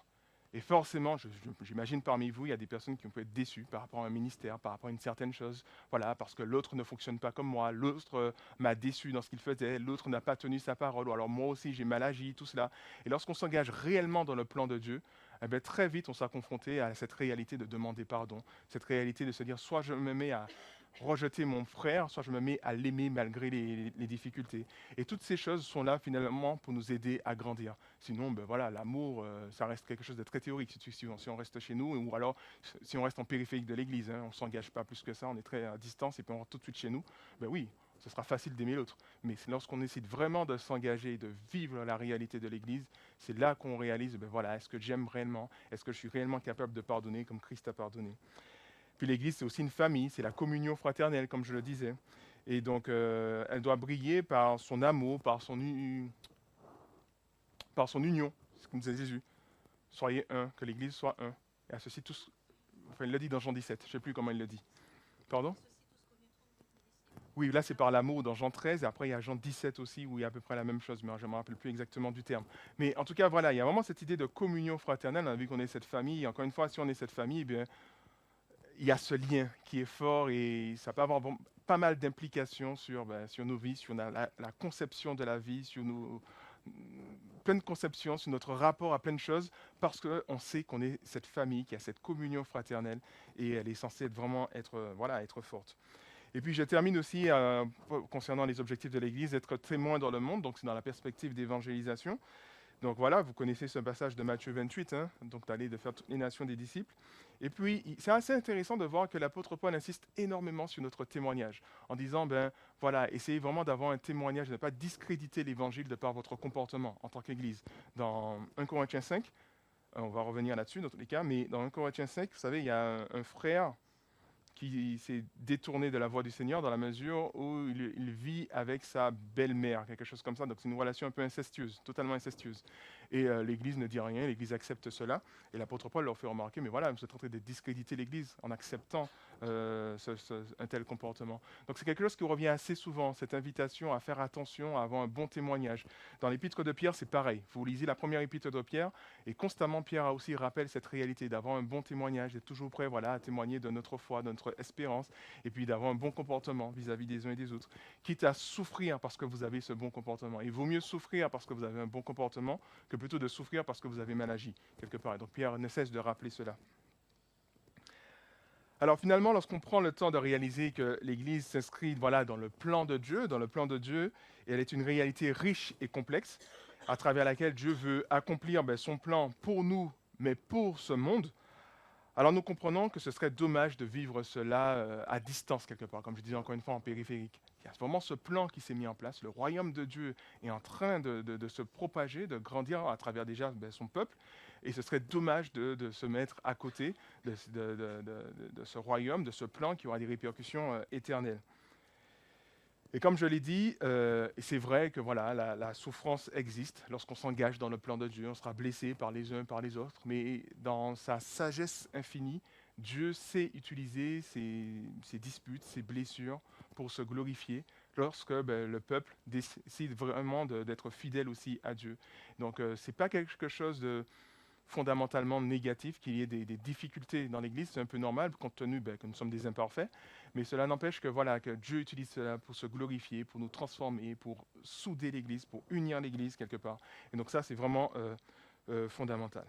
S1: Et forcément, j'imagine parmi vous, il y a des personnes qui peuvent être déçues par rapport à un ministère, par rapport à une certaine chose. Voilà, parce que l'autre ne fonctionne pas comme moi, l'autre m'a déçu dans ce qu'il faisait, l'autre n'a pas tenu sa parole, ou alors moi aussi j'ai mal agi, tout cela. Et lorsqu'on s'engage réellement dans le plan de Dieu, eh bien, très vite on sera confronté à cette réalité de demander pardon, cette réalité de se dire soit je me mets à rejeter mon frère, soit je me mets à l'aimer malgré les difficultés. Et toutes ces choses sont là finalement pour nous aider à grandir. Sinon, ben voilà, l'amour, ça reste quelque chose de très théorique si on reste chez nous, ou alors si on reste en périphérique de l'Église, hein, on ne s'engage pas plus que ça, on est très à distance et puis on rentre tout de suite chez nous, ben oui, ce sera facile d'aimer l'autre. Mais c'est lorsqu'on décide vraiment de s'engager, de vivre la réalité de l'Église, c'est là qu'on réalise, ben voilà, est-ce que j'aime réellement, est-ce que je suis réellement capable de pardonner comme Christ a pardonné. Puis l'Église, c'est aussi une famille, c'est la communion fraternelle, comme je le disais. Et donc, elle doit briller par son amour, par son union, c'est ce que nous disait Jésus. Soyez un, que l'Église soit un. Et à ceci tous, enfin il le dit dans Jean 17, je ne sais plus comment il le dit. Pardon? Oui, là c'est par l'amour dans Jean 13, et après il y a Jean 17 aussi, où il y a à peu près la même chose, mais je ne me rappelle plus exactement du terme. Mais en tout cas, voilà, il y a vraiment cette idée de communion fraternelle, on a vu qu'on est cette famille, et encore une fois, si on est cette famille, eh bien, il y a ce lien qui est fort, et ça peut avoir pas mal d'implications sur nos vies, sur la conception de la vie, sur plein de conceptions, sur notre rapport à plein de choses, parce qu'on sait qu'on est cette famille, qui a cette communion fraternelle, et elle est censée voilà, être forte. Et puis je termine aussi concernant les objectifs de l'Église, être témoin dans le monde, donc c'est dans la perspective d'évangélisation. Donc voilà, vous connaissez ce passage de Matthieu 28, hein, donc d'aller de faire toutes les nations des disciples. Et puis, c'est assez intéressant de voir que l'apôtre Paul insiste énormément sur notre témoignage, en disant, ben voilà, essayez vraiment d'avoir un témoignage, de ne pas discréditer l'évangile de par votre comportement en tant qu'Église. Dans 1 Corinthiens 5, on va revenir là-dessus dans tous les cas, mais dans 1 Corinthiens 5, vous savez, il y a un frère qui s'est détourné de la voie du Seigneur dans la mesure où il vit avec sa belle-mère, quelque chose comme ça. Donc c'est une relation un peu incestueuse, totalement incestueuse. Et l'Église ne dit rien, l'Église accepte cela. Et l'apôtre Paul leur fait remarquer, mais voilà, vous êtes en train de discréditer l'Église en acceptant un tel comportement. Donc c'est quelque chose qui revient assez souvent, cette invitation à faire attention, à avoir un bon témoignage. Dans l'épître de Pierre, c'est pareil. Vous lisez la première épître de Pierre, et constamment Pierre a aussi rappelle cette réalité d'avoir un bon témoignage, d'être toujours prêt voilà, à témoigner de notre foi, de notre espérance, et puis d'avoir un bon comportement vis-à-vis des uns et des autres, quitte à souffrir parce que vous avez ce bon comportement. Il vaut mieux souffrir parce que vous avez un bon comportement que plutôt de souffrir parce que vous avez mal agi, quelque part. Et donc Pierre ne cesse de rappeler cela. Alors finalement, lorsqu'on prend le temps de réaliser que l'Église s'inscrit voilà, dans le plan de Dieu, et elle est une réalité riche et complexe, à travers laquelle Dieu veut accomplir son plan pour nous, mais pour ce monde, alors nous comprenons que ce serait dommage de vivre cela à distance quelque part, comme je disais encore une fois en périphérique. Il y a vraiment ce plan qui s'est mis en place, le royaume de Dieu est en train de se propager, de grandir à travers déjà son peuple, et ce serait dommage de se mettre à côté de ce royaume, de ce plan qui aura des répercussions éternelles. Et comme je l'ai dit, c'est vrai que voilà, la souffrance existe lorsqu'on s'engage dans le plan de Dieu. On sera blessé par les uns, par les autres, mais dans sa sagesse infinie, Dieu sait utiliser ces disputes, ces blessures pour se glorifier lorsque le peuple décide vraiment d'être fidèle aussi à Dieu. Donc ce n'est pas quelque chose de fondamentalement négatif, qu'il y ait des difficultés dans l'Église, c'est un peu normal compte tenu que nous sommes des imparfaits, mais cela n'empêche que, voilà, que Dieu utilise cela pour se glorifier, pour nous transformer, pour souder l'Église, pour unir l'Église quelque part. Et donc ça, c'est vraiment fondamental.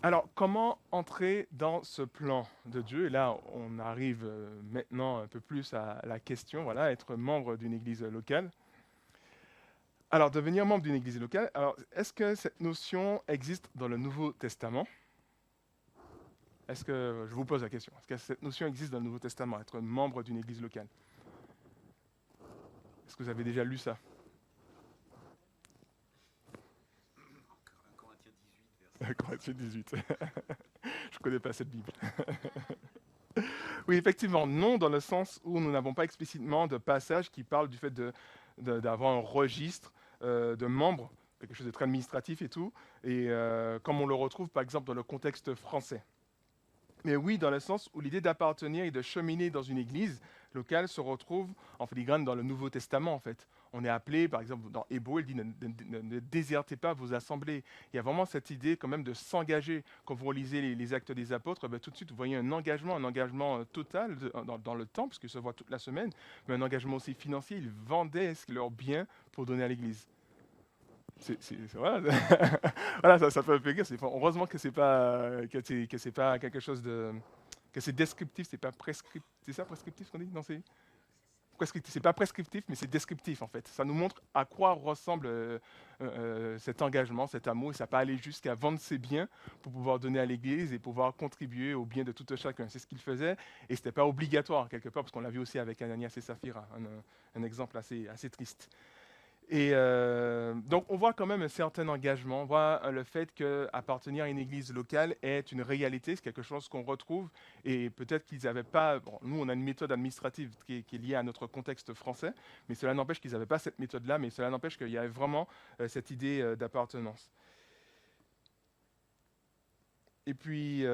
S1: Alors, comment entrer dans ce plan de Dieu? Et là, on arrive maintenant un peu plus à la question, voilà, être membre d'une église locale. Alors, devenir membre d'une église locale, alors, est-ce que cette notion existe dans le Nouveau Testament? Est-ce que, je vous pose la question, est-ce que cette notion existe dans le Nouveau Testament, être membre d'une église locale? Est-ce que vous avez déjà lu ça? Corinthiens 18. Je ne connais pas cette Bible. Oui, effectivement, non, dans le sens où nous n'avons pas explicitement de passage qui parle du fait d'avoir un registre de membres, quelque chose de très administratif et tout, et comme on le retrouve par exemple dans le contexte français. Mais oui, dans le sens où l'idée d'appartenir et de cheminer dans une église locale se retrouve en filigrane dans le Nouveau Testament, en fait. On est appelé, par exemple, dans Hébreu, il dit ne désertez pas vos assemblées. Il y a vraiment cette idée quand même de s'engager. Quand vous relisez les Actes des Apôtres, ben, tout de suite, vous voyez un engagement total dans le temps, puisqu'ils se voient toute la semaine, mais un engagement aussi financier. Ils vendaient leurs biens pour donner à l'église. Voilà, voilà ça peut périr. Heureusement que c'est pas quelque chose de que c'est descriptif, c'est pas prescriptif. C'est ça prescriptif qu'on dit? Non, c'est prescriptif. C'est pas prescriptif, mais c'est descriptif en fait. Ça nous montre à quoi ressemble cet engagement, cet amour. Et ça peut aller jusqu'à vendre ses biens pour pouvoir donner à l'Église et pouvoir contribuer au bien de tout chacun. C'est ce qu'il faisait et c'était pas obligatoire quelque part, parce qu'on l'a vu aussi avec Ananias et Saphira, un exemple assez triste. Et donc, on voit quand même un certain engagement. On voit le fait qu'appartenir à une église locale est une réalité, c'est quelque chose qu'on retrouve. Et peut-être qu'ils n'avaient pas. Bon, nous, on a une méthode administrative qui est liée à notre contexte français, mais cela n'empêche qu'ils n'avaient pas cette méthode-là, mais cela n'empêche qu'il y avait vraiment cette idée d'appartenance. Et puis,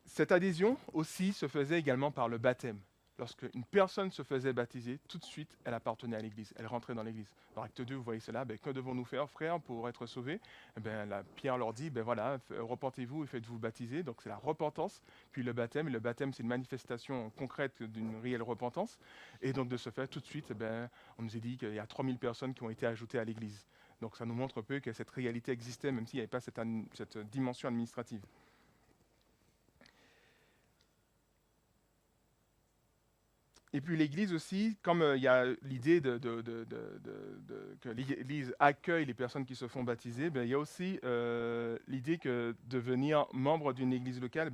S1: cette adhésion aussi se faisait également par le baptême. Lorsqu'une personne se faisait baptiser, tout de suite, elle appartenait à l'Église, elle rentrait dans l'Église. Dans Acte 2, vous voyez cela, que devons-nous faire, frères, pour être sauvés? Pierre leur dit, voilà, repentez-vous et faites-vous baptiser. Donc c'est la repentance, puis le baptême. Et le baptême, c'est une manifestation concrète d'une réelle repentance. Et donc de ce fait, tout de suite, on nous a dit qu'il y a 3000 personnes qui ont été ajoutées à l'Église. Donc ça nous montre un peu que cette réalité existait, même s'il n'y avait pas cette dimension administrative. Et puis l'Église aussi, comme il y a l'idée que l'Église accueille les personnes qui se font baptiser, il y a aussi l'idée que devenir membre d'une Église locale,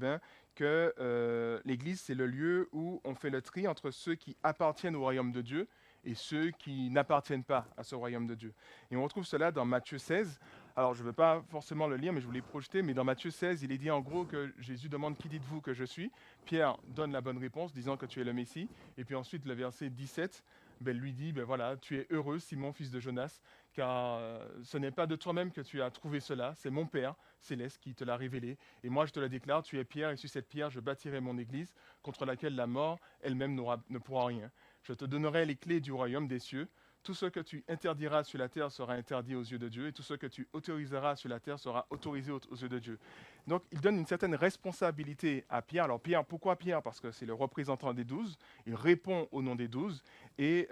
S1: que l'Église, c'est le lieu où on fait le tri entre ceux qui appartiennent au royaume de Dieu et ceux qui n'appartiennent pas à ce royaume de Dieu. Et on retrouve cela dans Matthieu 16. Alors, je ne vais pas forcément le lire, mais je vous l'ai projeté, mais dans Matthieu 16, il est dit en gros que Jésus demande « Qui dites-vous que je suis ?» Pierre donne la bonne réponse, disant que tu es le Messie. Et puis ensuite, le verset 17 lui dit, voilà, tu es heureux, Simon, fils de Jonas, car ce n'est pas de toi-même que tu as trouvé cela, c'est mon Père céleste qui te l'a révélé. Et moi, je te le déclare, tu es Pierre, et sur cette pierre, je bâtirai mon église, contre laquelle la mort elle-même ne pourra rien. Je te donnerai les clés du royaume des cieux. Tout ce que tu interdiras sur la terre sera interdit aux yeux de Dieu, et tout ce que tu autoriseras sur la terre sera autorisé aux yeux de Dieu. Donc, il donne une certaine responsabilité à Pierre. Alors, Pierre, pourquoi Pierre? Parce que c'est le représentant des 12. Il répond au nom des 12. Et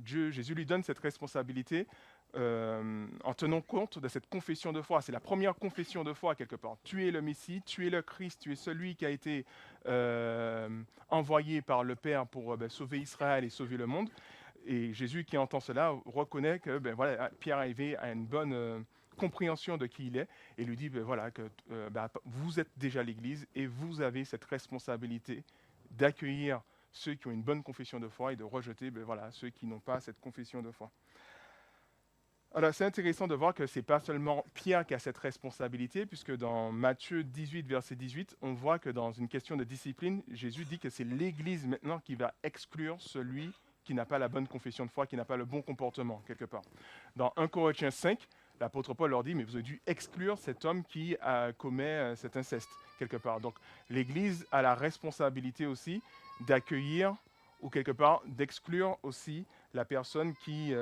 S1: Jésus lui donne cette responsabilité en tenant compte de cette confession de foi. C'est la première confession de foi, quelque part. Tu es le Messie, tu es le Christ, tu es celui qui a été envoyé par le Père pour sauver Israël et sauver le monde. Et Jésus, qui entend cela, reconnaît que Pierre est arrivé à une bonne compréhension de qui il est et lui dit voilà, que vous êtes déjà l'Église et vous avez cette responsabilité d'accueillir ceux qui ont une bonne confession de foi et de rejeter ceux qui n'ont pas cette confession de foi. Alors, c'est intéressant de voir que ce n'est pas seulement Pierre qui a cette responsabilité, puisque dans Matthieu 18, verset 18, on voit que dans une question de discipline, Jésus dit que c'est l'Église maintenant qui va exclure celui qui n'a pas la bonne confession de foi, qui n'a pas le bon comportement, quelque part. Dans 1 Corinthiens 5, l'apôtre Paul leur dit, mais vous avez dû exclure cet homme qui commet cet inceste, quelque part. Donc, l'Église a la responsabilité aussi d'accueillir, ou quelque part, d'exclure aussi la personne qui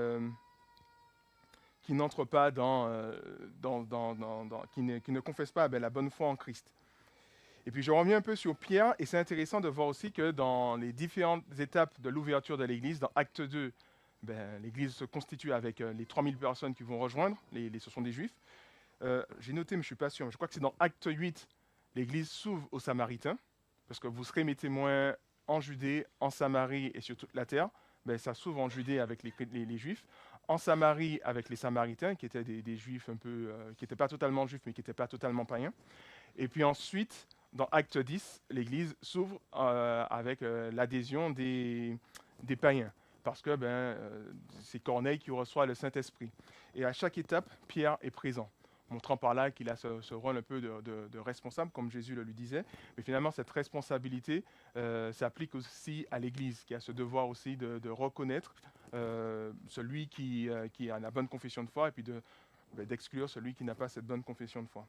S1: n'entre pas qui ne confesse pas la bonne foi en Christ. Et puis je reviens un peu sur Pierre, et c'est intéressant de voir aussi que dans les différentes étapes de l'ouverture de l'Église, dans Acte 2, l'Église se constitue avec les 3000 personnes qui vont rejoindre, ce sont des Juifs. J'ai noté, mais je ne suis pas sûr, mais je crois que c'est dans Acte 8, l'Église s'ouvre aux Samaritains, parce que vous serez mes témoins en Judée, en Samarie et sur toute la terre. Ça s'ouvre en Judée avec les Juifs, en Samarie avec les Samaritains, qui étaient des Juifs un peu, qui n'étaient pas totalement Juifs, mais qui n'étaient pas totalement païens. Et puis ensuite, dans Acte 10, l'Église s'ouvre avec l'adhésion des païens, parce que c'est Corneille qui reçoit le Saint-Esprit. Et à chaque étape, Pierre est présent, montrant par là qu'il a ce rôle un peu de responsable, comme Jésus le lui disait. Mais finalement, cette responsabilité s'applique aussi à l'Église, qui a ce devoir aussi de reconnaître celui qui a la bonne confession de foi, et puis d'exclure celui qui n'a pas cette bonne confession de foi.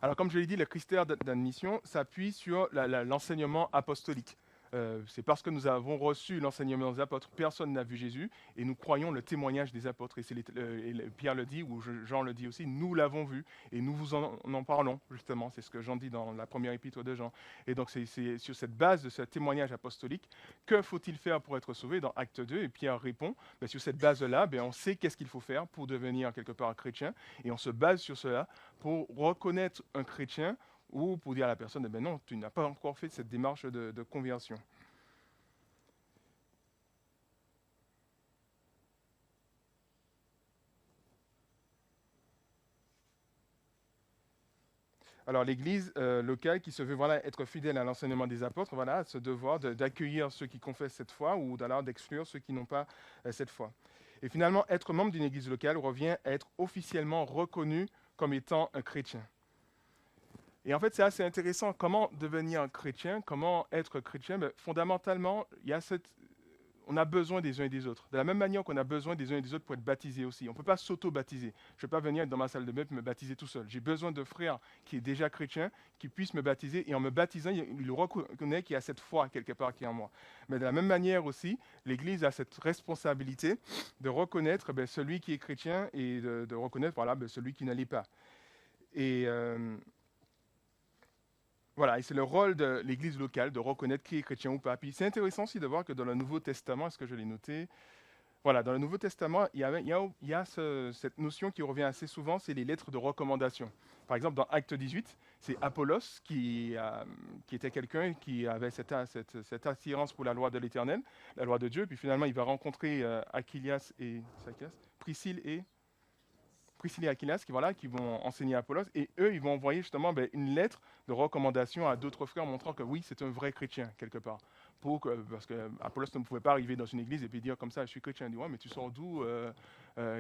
S1: Alors, comme je l'ai dit, le critère d'admission s'appuie sur l'enseignement apostolique. C'est parce que nous avons reçu l'enseignement des apôtres, personne n'a vu Jésus, et nous croyons le témoignage des apôtres. Et Pierre le dit, ou Jean le dit aussi, nous l'avons vu, et nous vous en parlons, justement. C'est ce que Jean dit dans la première épître de Jean. Et donc, c'est sur cette base de ce témoignage apostolique, que faut-il faire pour être sauvé dans Acte 2 ? Et Pierre répond, sur cette base-là, on sait qu'est-ce qu'il faut faire pour devenir quelque part un chrétien, et on se base sur cela pour reconnaître un chrétien, ou pour dire à la personne, non, tu n'as pas encore fait cette démarche de conversion. Alors l'Église locale qui se veut être fidèle à l'enseignement des apôtres, a ce devoir d'accueillir ceux qui confessent cette foi ou d'exclure ceux qui n'ont pas cette foi. Et finalement, être membre d'une Église locale revient à être officiellement reconnu comme étant un chrétien. Et en fait, c'est assez intéressant. Comment devenir un chrétien ? Comment être chrétien ? Fondamentalement, on a besoin des uns et des autres. De la même manière qu'on a besoin des uns et des autres pour être baptisés aussi. On ne peut pas s'auto-baptiser. Je ne vais pas venir dans ma salle de bain et me baptiser tout seul. J'ai besoin de frères qui est déjà chrétien, qui puissent me baptiser. Et en me baptisant, il reconnaît qu'il y a cette foi quelque part qui est en moi. Mais de la même manière aussi, l'Église a cette responsabilité de reconnaître celui qui est chrétien et de reconnaître celui qui ne l'est pas. Et et c'est le rôle de l'Église locale de reconnaître qui est chrétien ou pas. Puis c'est intéressant aussi de voir que dans le Nouveau Testament, est-ce que je l'ai noté ? Dans le Nouveau Testament, il y a cette notion qui revient assez souvent, c'est les lettres de recommandation. Par exemple, dans Acte 18, c'est Apollos qui était quelqu'un qui avait cette attirance pour la loi de l'Éternel, la loi de Dieu, puis finalement il va rencontrer Priscille et Aquilas qui vont enseigner Apollos, et eux, ils vont envoyer justement une lettre de recommandation à d'autres frères montrant que oui, c'est un vrai chrétien, quelque part. Parce que Apollos ne pouvait pas arriver dans une église et puis dire comme ça, je suis chrétien. Il dit, ouais, mais tu sors d'où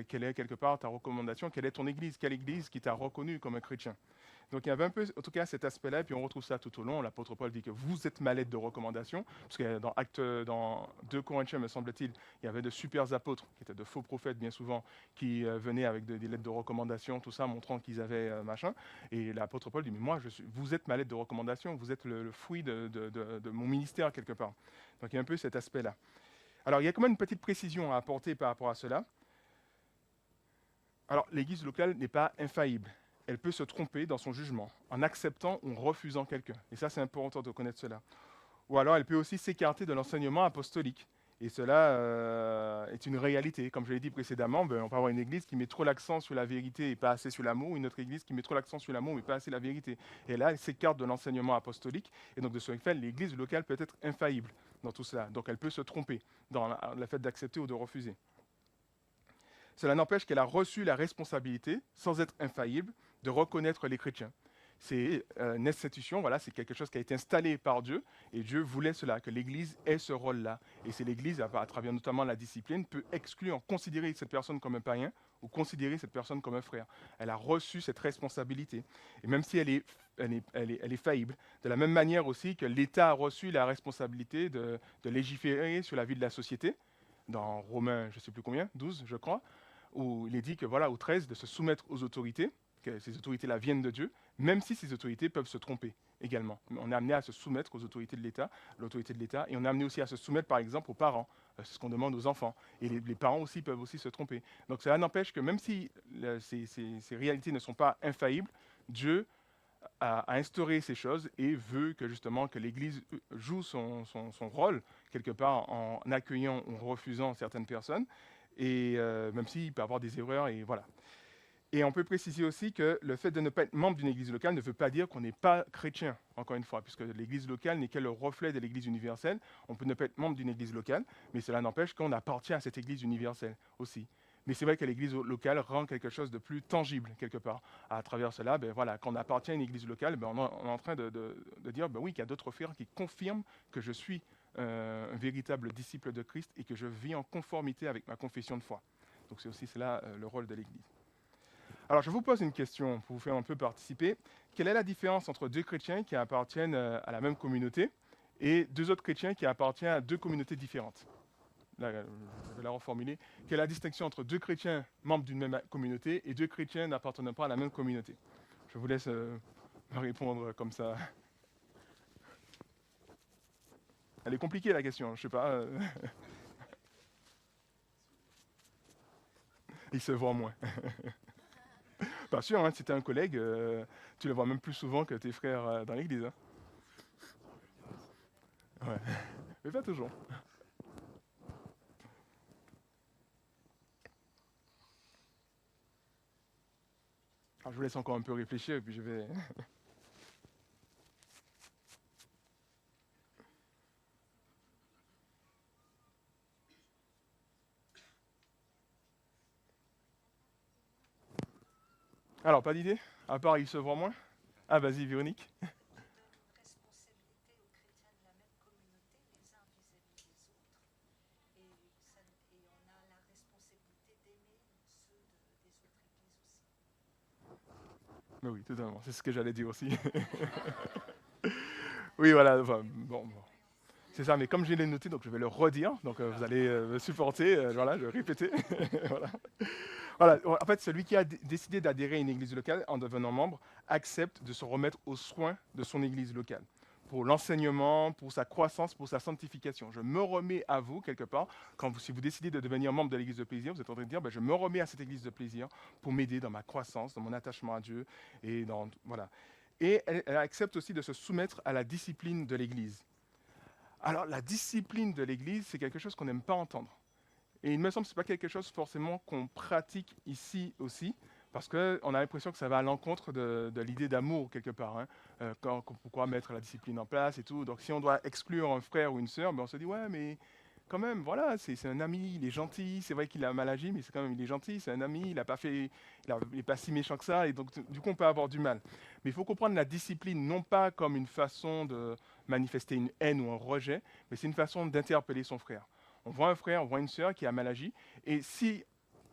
S1: quelle est quelque part ta recommandation ? Quelle est ton église ? Quelle église qui t'a reconnu comme un chrétien ? Donc il y avait un peu, en tout cas, cet aspect-là, et puis on retrouve ça tout au long. L'apôtre Paul dit que vous êtes ma lettre de recommandation, parce que dans 2 Corinthiens, me semble-t-il, il y avait de super apôtres, qui étaient de faux prophètes bien souvent, qui venaient avec des lettres de recommandation, tout ça, montrant qu'ils avaient machin. Et l'apôtre Paul dit, mais moi, vous êtes ma lettre de recommandation, vous êtes le fruit de mon ministère quelque part. Donc il y a un peu cet aspect-là. Alors il y a quand même une petite précision à apporter par rapport à cela. Alors l'église locale n'est pas infaillible. Elle peut se tromper dans son jugement, en acceptant ou en refusant quelqu'un. Et ça, c'est important de connaître cela. Ou alors, elle peut aussi s'écarter de l'enseignement apostolique. Et cela est une réalité. Comme je l'ai dit précédemment, on peut avoir une église qui met trop l'accent sur la vérité et pas assez sur l'amour, une autre église qui met trop l'accent sur l'amour mais pas assez la vérité. Et là, elle s'écarte de l'enseignement apostolique. Et donc, de ce fait, l'église locale peut être infaillible dans tout cela. Donc, elle peut se tromper dans le fait d'accepter ou de refuser. Cela n'empêche qu'elle a reçu la responsabilité, sans être infaillible, de reconnaître les chrétiens. C'est une institution, c'est quelque chose qui a été installé par Dieu, et Dieu voulait cela, que l'Église ait ce rôle-là. Et c'est l'Église, à travers notamment la discipline, peut exclure, considérer cette personne comme un païen, ou considérer cette personne comme un frère. Elle a reçu cette responsabilité. Et même si elle est faillible, de la même manière aussi que l'État a reçu la responsabilité de légiférer sur la vie de la société, dans Romains, je ne sais plus combien, 12 je crois, où il est dit que au 13, de se soumettre aux autorités, que ces autorités-là viennent de Dieu, même si ces autorités peuvent se tromper également. On est amené à se soumettre aux autorités de l'État, l'autorité de l'État, et on est amené aussi à se soumettre, par exemple, aux parents. C'est ce qu'on demande aux enfants. Et les parents aussi peuvent aussi se tromper. Donc cela n'empêche que même si ces réalités ne sont pas infaillibles, Dieu a instauré ces choses et veut que justement que l'Église joue son rôle quelque part en accueillant ou en refusant certaines personnes, et même s'il peut y avoir des erreurs, et voilà. Et on peut préciser aussi que le fait de ne pas être membre d'une église locale ne veut pas dire qu'on n'est pas chrétien, encore une fois, puisque l'église locale n'est que le reflet de l'église universelle. On peut ne pas être membre d'une église locale, mais cela n'empêche qu'on appartient à cette église universelle aussi. Mais c'est vrai que l'église locale rend quelque chose de plus tangible, quelque part. À travers cela, ben voilà, quand on appartient à une église locale, ben on est en train de dire ben oui, qu'il y a d'autres frères qui confirment que je suis un véritable disciple de Christ et que je vis en conformité avec ma confession de foi. Donc c'est aussi cela le rôle de l'église. Alors, je vous pose une question pour vous faire un peu participer. Quelle est la différence entre deux chrétiens qui appartiennent à la même communauté et deux autres chrétiens qui appartiennent à deux communautés différentes? Là, je vais la reformuler. Quelle est la distinction entre deux chrétiens membres d'une même communauté et deux chrétiens n'appartenant pas à la même communauté? Je vous laisse me répondre comme ça. Elle est compliquée la question, je sais pas. Ils se voient moins. Pas sûr, hein, si tu es un collègue, tu le vois même plus souvent que tes frères dans l'église. Hein. Ouais. Mais pas toujours. Alors, je vous laisse encore un peu réfléchir et puis je vais. Alors, pas d'idée? À part, ils se voient moins? Ah, vas-y, Véronique. Mais oui, totalement. C'est ce que j'allais dire aussi. Oui, voilà. Enfin, bon. C'est ça, mais comme je l'ai noté, donc je vais le redire. Donc vous allez me supporter. Voilà, je vais répéter. Voilà. Voilà. En fait, celui qui a décidé d'adhérer à une église locale en devenant membre accepte de se remettre aux soins de son église locale. Pour l'enseignement, pour sa croissance, pour sa sanctification. Je me remets à vous, quelque part, si vous décidez de devenir membre de l'église de plaisir, vous êtes en train de dire, ben, je me remets à cette église de plaisir pour m'aider dans ma croissance, dans mon attachement à Dieu. Et voilà. Et elle accepte aussi de se soumettre à la discipline de l'église. Alors, la discipline de l'Église, c'est quelque chose qu'on n'aime pas entendre. Et il me semble que ce n'est pas quelque chose forcément qu'on pratique ici aussi, parce qu'on a l'impression que ça va à l'encontre de l'idée d'amour, quelque part. Hein. Pourquoi mettre la discipline en place et tout. Donc, si on doit exclure un frère ou une sœur, ben on se dit, ouais, mais quand même, voilà, c'est un ami, il est gentil, c'est vrai qu'il a mal agi, mais c'est quand même, il est gentil, c'est un ami, il n'est pas si méchant que ça, et donc du coup, on peut avoir du mal. Mais il faut comprendre la discipline, non pas comme une façon de manifester une haine ou un rejet, mais c'est une façon d'interpeller son frère. On voit un frère, on voit une sœur qui a mal agi, et si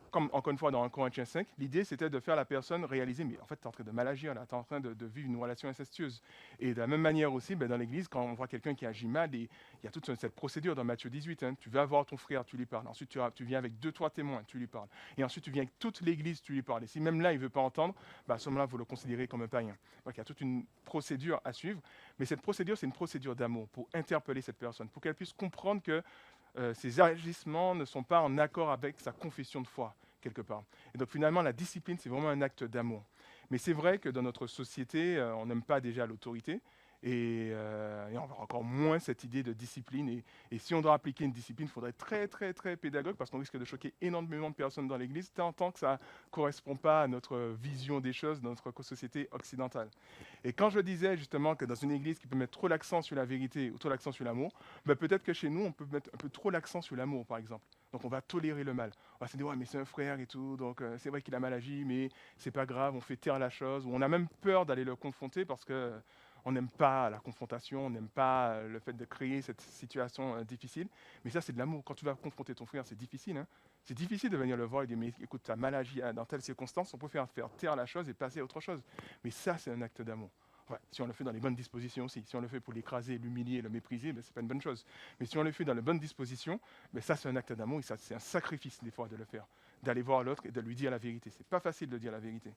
S1: comme encore une fois dans 1 Corinthiens 5, l'idée c'était de faire la personne réaliser, mais en fait tu es en train de mal agir, tu es en train de vivre une relation incestueuse. Et de la même manière aussi, ben, dans l'église, quand on voit quelqu'un qui agit mal, il y a toute cette procédure dans Matthieu 18, hein, tu vas voir ton frère, tu lui parles, ensuite tu viens avec 2-3 témoins, tu lui parles, et ensuite tu viens avec toute l'église, tu lui parles. Et si même là il ne veut pas entendre, ben, à ce moment-là vous le considérez comme un païen. Donc il y a toute une procédure à suivre, mais cette procédure c'est une procédure d'amour pour interpeller cette personne, pour qu'elle puisse comprendre que ses agissements ne sont pas en accord avec sa confession de foi, quelque part. Et donc finalement, la discipline, c'est vraiment un acte d'amour. Mais c'est vrai que dans notre société, on n'aime pas déjà l'autorité, et on a encore moins cette idée de discipline. Et si on doit appliquer une discipline, il faudrait être très, très, très pédagogue, parce qu'on risque de choquer énormément de personnes dans l'Église, tant que ça ne correspond pas à notre vision des choses dans notre société occidentale. Et quand je disais justement que dans une Église qui peut mettre trop l'accent sur la vérité ou trop l'accent sur l'amour, ben peut-être que chez nous, on peut mettre un peu trop l'accent sur l'amour, par exemple. Donc on va tolérer le mal. On va se dire, ouais, mais c'est un frère et tout, donc c'est vrai qu'il a mal agi, mais c'est pas grave, on fait taire la chose. Ou on a même peur d'aller le confronter parce que on n'aime pas la confrontation, on n'aime pas le fait de créer cette situation difficile. Mais ça, c'est de l'amour. Quand tu vas confronter ton frère, c'est difficile. Hein. C'est difficile de venir le voir et de dire, mais écoute, tu as mal agi dans telle circonstance, on peut faire taire la chose et passer à autre chose. Mais ça, c'est un acte d'amour. Ouais, si on le fait dans les bonnes dispositions aussi. Si on le fait pour l'écraser, l'humilier, le mépriser, ben, ce n'est pas une bonne chose. Mais si on le fait dans les bonnes dispositions, ben, ça, c'est un acte d'amour et ça, c'est un sacrifice, des fois, de le faire. D'aller voir l'autre et de lui dire la vérité. Ce n'est pas facile de dire la vérité.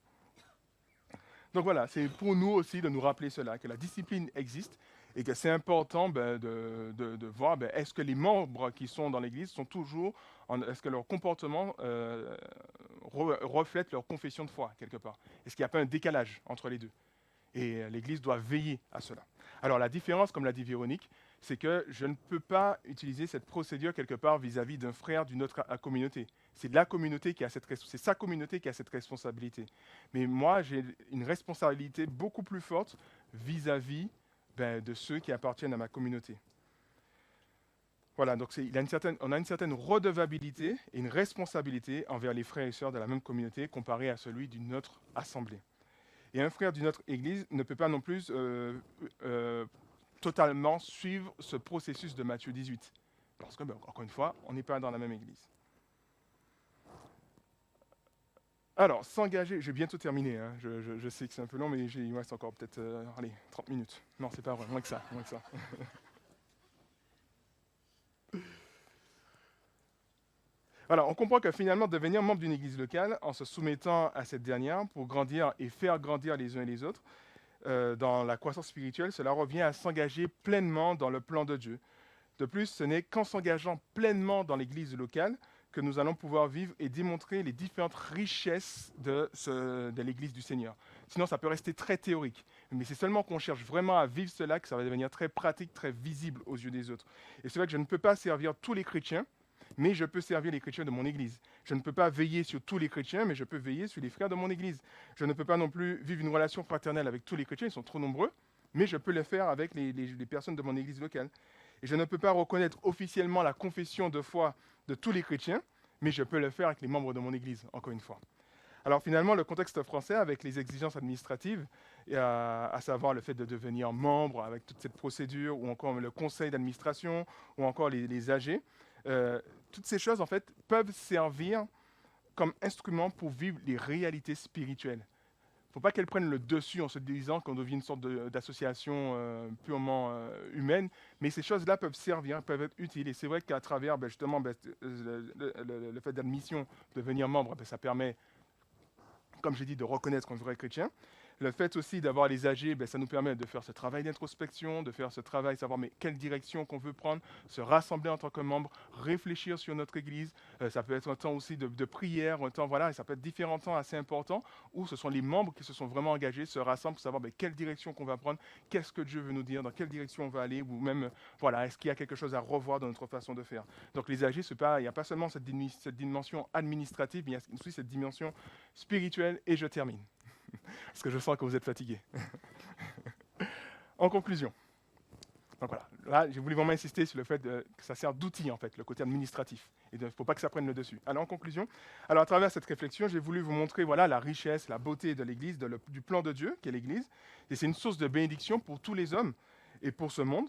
S1: Donc voilà, c'est pour nous aussi de nous rappeler cela, que la discipline existe et que c'est important ben, de voir ben, est-ce que les membres qui sont dans l'Église sont toujours, est-ce que leur comportement reflète leur confession de foi quelque part. Est-ce qu'il n'y a pas un décalage entre les deux? Et l'Église doit veiller à cela. Alors la différence, comme l'a dit Véronique, c'est que je ne peux pas utiliser cette procédure quelque part vis-à-vis d'un frère d'une autre communauté. C'est la communauté qui a c'est sa communauté qui a cette responsabilité. Mais moi, j'ai une responsabilité beaucoup plus forte vis-à-vis de ceux qui appartiennent à ma communauté. Voilà, donc on a une certaine redevabilité et une responsabilité envers les frères et sœurs de la même communauté comparé à celui d'une autre assemblée. Et un frère d'une autre église ne peut pas non plus totalement suivre ce processus de Matthieu 18. Parce que, encore une fois, on n'est pas dans la même église. Alors, s'engager, j'ai bientôt terminé, hein. Je sais que c'est un peu long, mais il me reste encore peut-être 30 minutes. Non, c'est pas vrai, moins que ça. Moins que ça. Alors, on comprend que finalement, devenir membre d'une église locale, en se soumettant à cette dernière pour grandir et faire grandir les uns et les autres, dans la croissance spirituelle, cela revient à s'engager pleinement dans le plan de Dieu. De plus, ce n'est qu'en s'engageant pleinement dans l'église locale que nous allons pouvoir vivre et démontrer les différentes richesses de l'église du Seigneur. Sinon, ça peut rester très théorique. Mais c'est seulement qu'on cherche vraiment à vivre cela que ça va devenir très pratique, très visible aux yeux des autres. Et c'est vrai que je ne peux pas servir tous les chrétiens, mais je peux servir les chrétiens de mon église. Je ne peux pas veiller sur tous les chrétiens, mais je peux veiller sur les frères de mon église. Je ne peux pas non plus vivre une relation fraternelle avec tous les chrétiens, ils sont trop nombreux, mais je peux le faire avec les personnes de mon église locale. Et je ne peux pas reconnaître officiellement la confession de foi de tous les chrétiens, mais je peux le faire avec les membres de mon église, encore une fois. Alors finalement, le contexte français, avec les exigences administratives, à savoir le fait de devenir membre avec toute cette procédure, ou encore le conseil d'administration, ou encore les AG, toutes ces choses, en fait, peuvent servir comme instrument pour vivre les réalités spirituelles. Il ne faut pas qu'elles prennent le dessus en se disant qu'on devient une sorte d'association purement humaine, mais ces choses-là peuvent servir, peuvent être utiles. Et c'est vrai qu'à travers justement le fait d'admission, devenir membre, ça permet, comme j'ai dit, de reconnaître un vrai chrétien. Le fait aussi d'avoir les AG, ça nous permet de faire ce travail d'introspection, de faire ce travail, savoir mais quelle direction qu'on veut prendre, se rassembler en tant que membre, réfléchir sur notre Église. Ça peut être un temps aussi de prière, un temps, voilà, et ça peut être différents temps assez importants où ce sont les membres qui se sont vraiment engagés, se rassemblent pour savoir quelle direction qu'on va prendre, qu'est-ce que Dieu veut nous dire, dans quelle direction on va aller, ou même, voilà, est-ce qu'il y a quelque chose à revoir dans notre façon de faire. Donc les AG, il n'y a pas seulement cette dimension administrative, mais il y a aussi cette dimension spirituelle, et je termine. Parce que je sens que vous êtes fatigués. En conclusion, donc voilà, là j'ai voulu vraiment insister sur le fait que ça sert d'outil en fait, le côté administratif. Et il ne faut pas que ça prenne le dessus. Alors en conclusion, à travers cette réflexion, j'ai voulu vous montrer voilà, la richesse, la beauté de l'Église, du plan de Dieu qu'est l'Église. Et c'est une source de bénédiction pour tous les hommes et pour ce monde.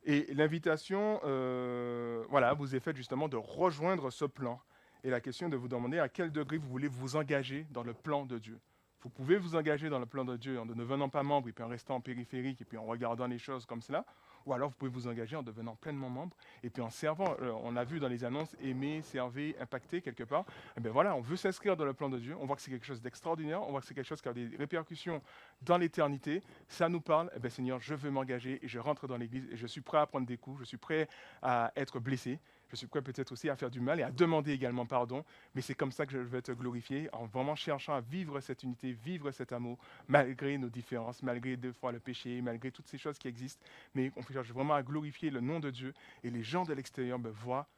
S1: Et l'invitation vous est faite justement de rejoindre ce plan. Et la question est de vous demander à quel degré vous voulez vous engager dans le plan de Dieu. Vous pouvez vous engager dans le plan de Dieu en ne devenant pas membre et puis en restant en périphérique et puis en regardant les choses comme cela. Ou alors vous pouvez vous engager en devenant pleinement membre et puis en servant. On a vu dans les annonces aimer, servir, impacter quelque part. Et bien voilà, on veut s'inscrire dans le plan de Dieu. On voit que c'est quelque chose d'extraordinaire. On voit que c'est quelque chose qui a des répercussions dans l'éternité. Ça nous parle. Eh bien Seigneur, je veux m'engager et je rentre dans l'église et je suis prêt à prendre des coups. Je suis prêt à être blessé. Je suis prêt peut-être aussi à faire du mal et à demander également pardon. Mais c'est comme ça que je vais te glorifier, en vraiment cherchant à vivre cette unité, vivre cet amour, malgré nos différences, malgré des fois le péché, malgré toutes ces choses qui existent. Mais on cherche vraiment à glorifier le nom de Dieu. Et les gens de l'extérieur voient,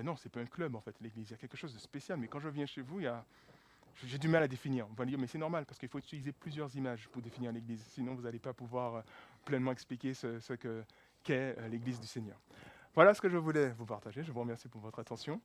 S1: non, c'est pas un club en fait, l'église. Il y a quelque chose de spécial. Mais quand je viens chez vous, j'ai du mal à définir. On va dire, mais c'est normal, parce qu'il faut utiliser plusieurs images pour définir l'église. Sinon, vous n'allez pas pouvoir pleinement expliquer ce qu'est l'église du Seigneur. Voilà ce que je voulais vous partager. Je vous remercie pour votre attention.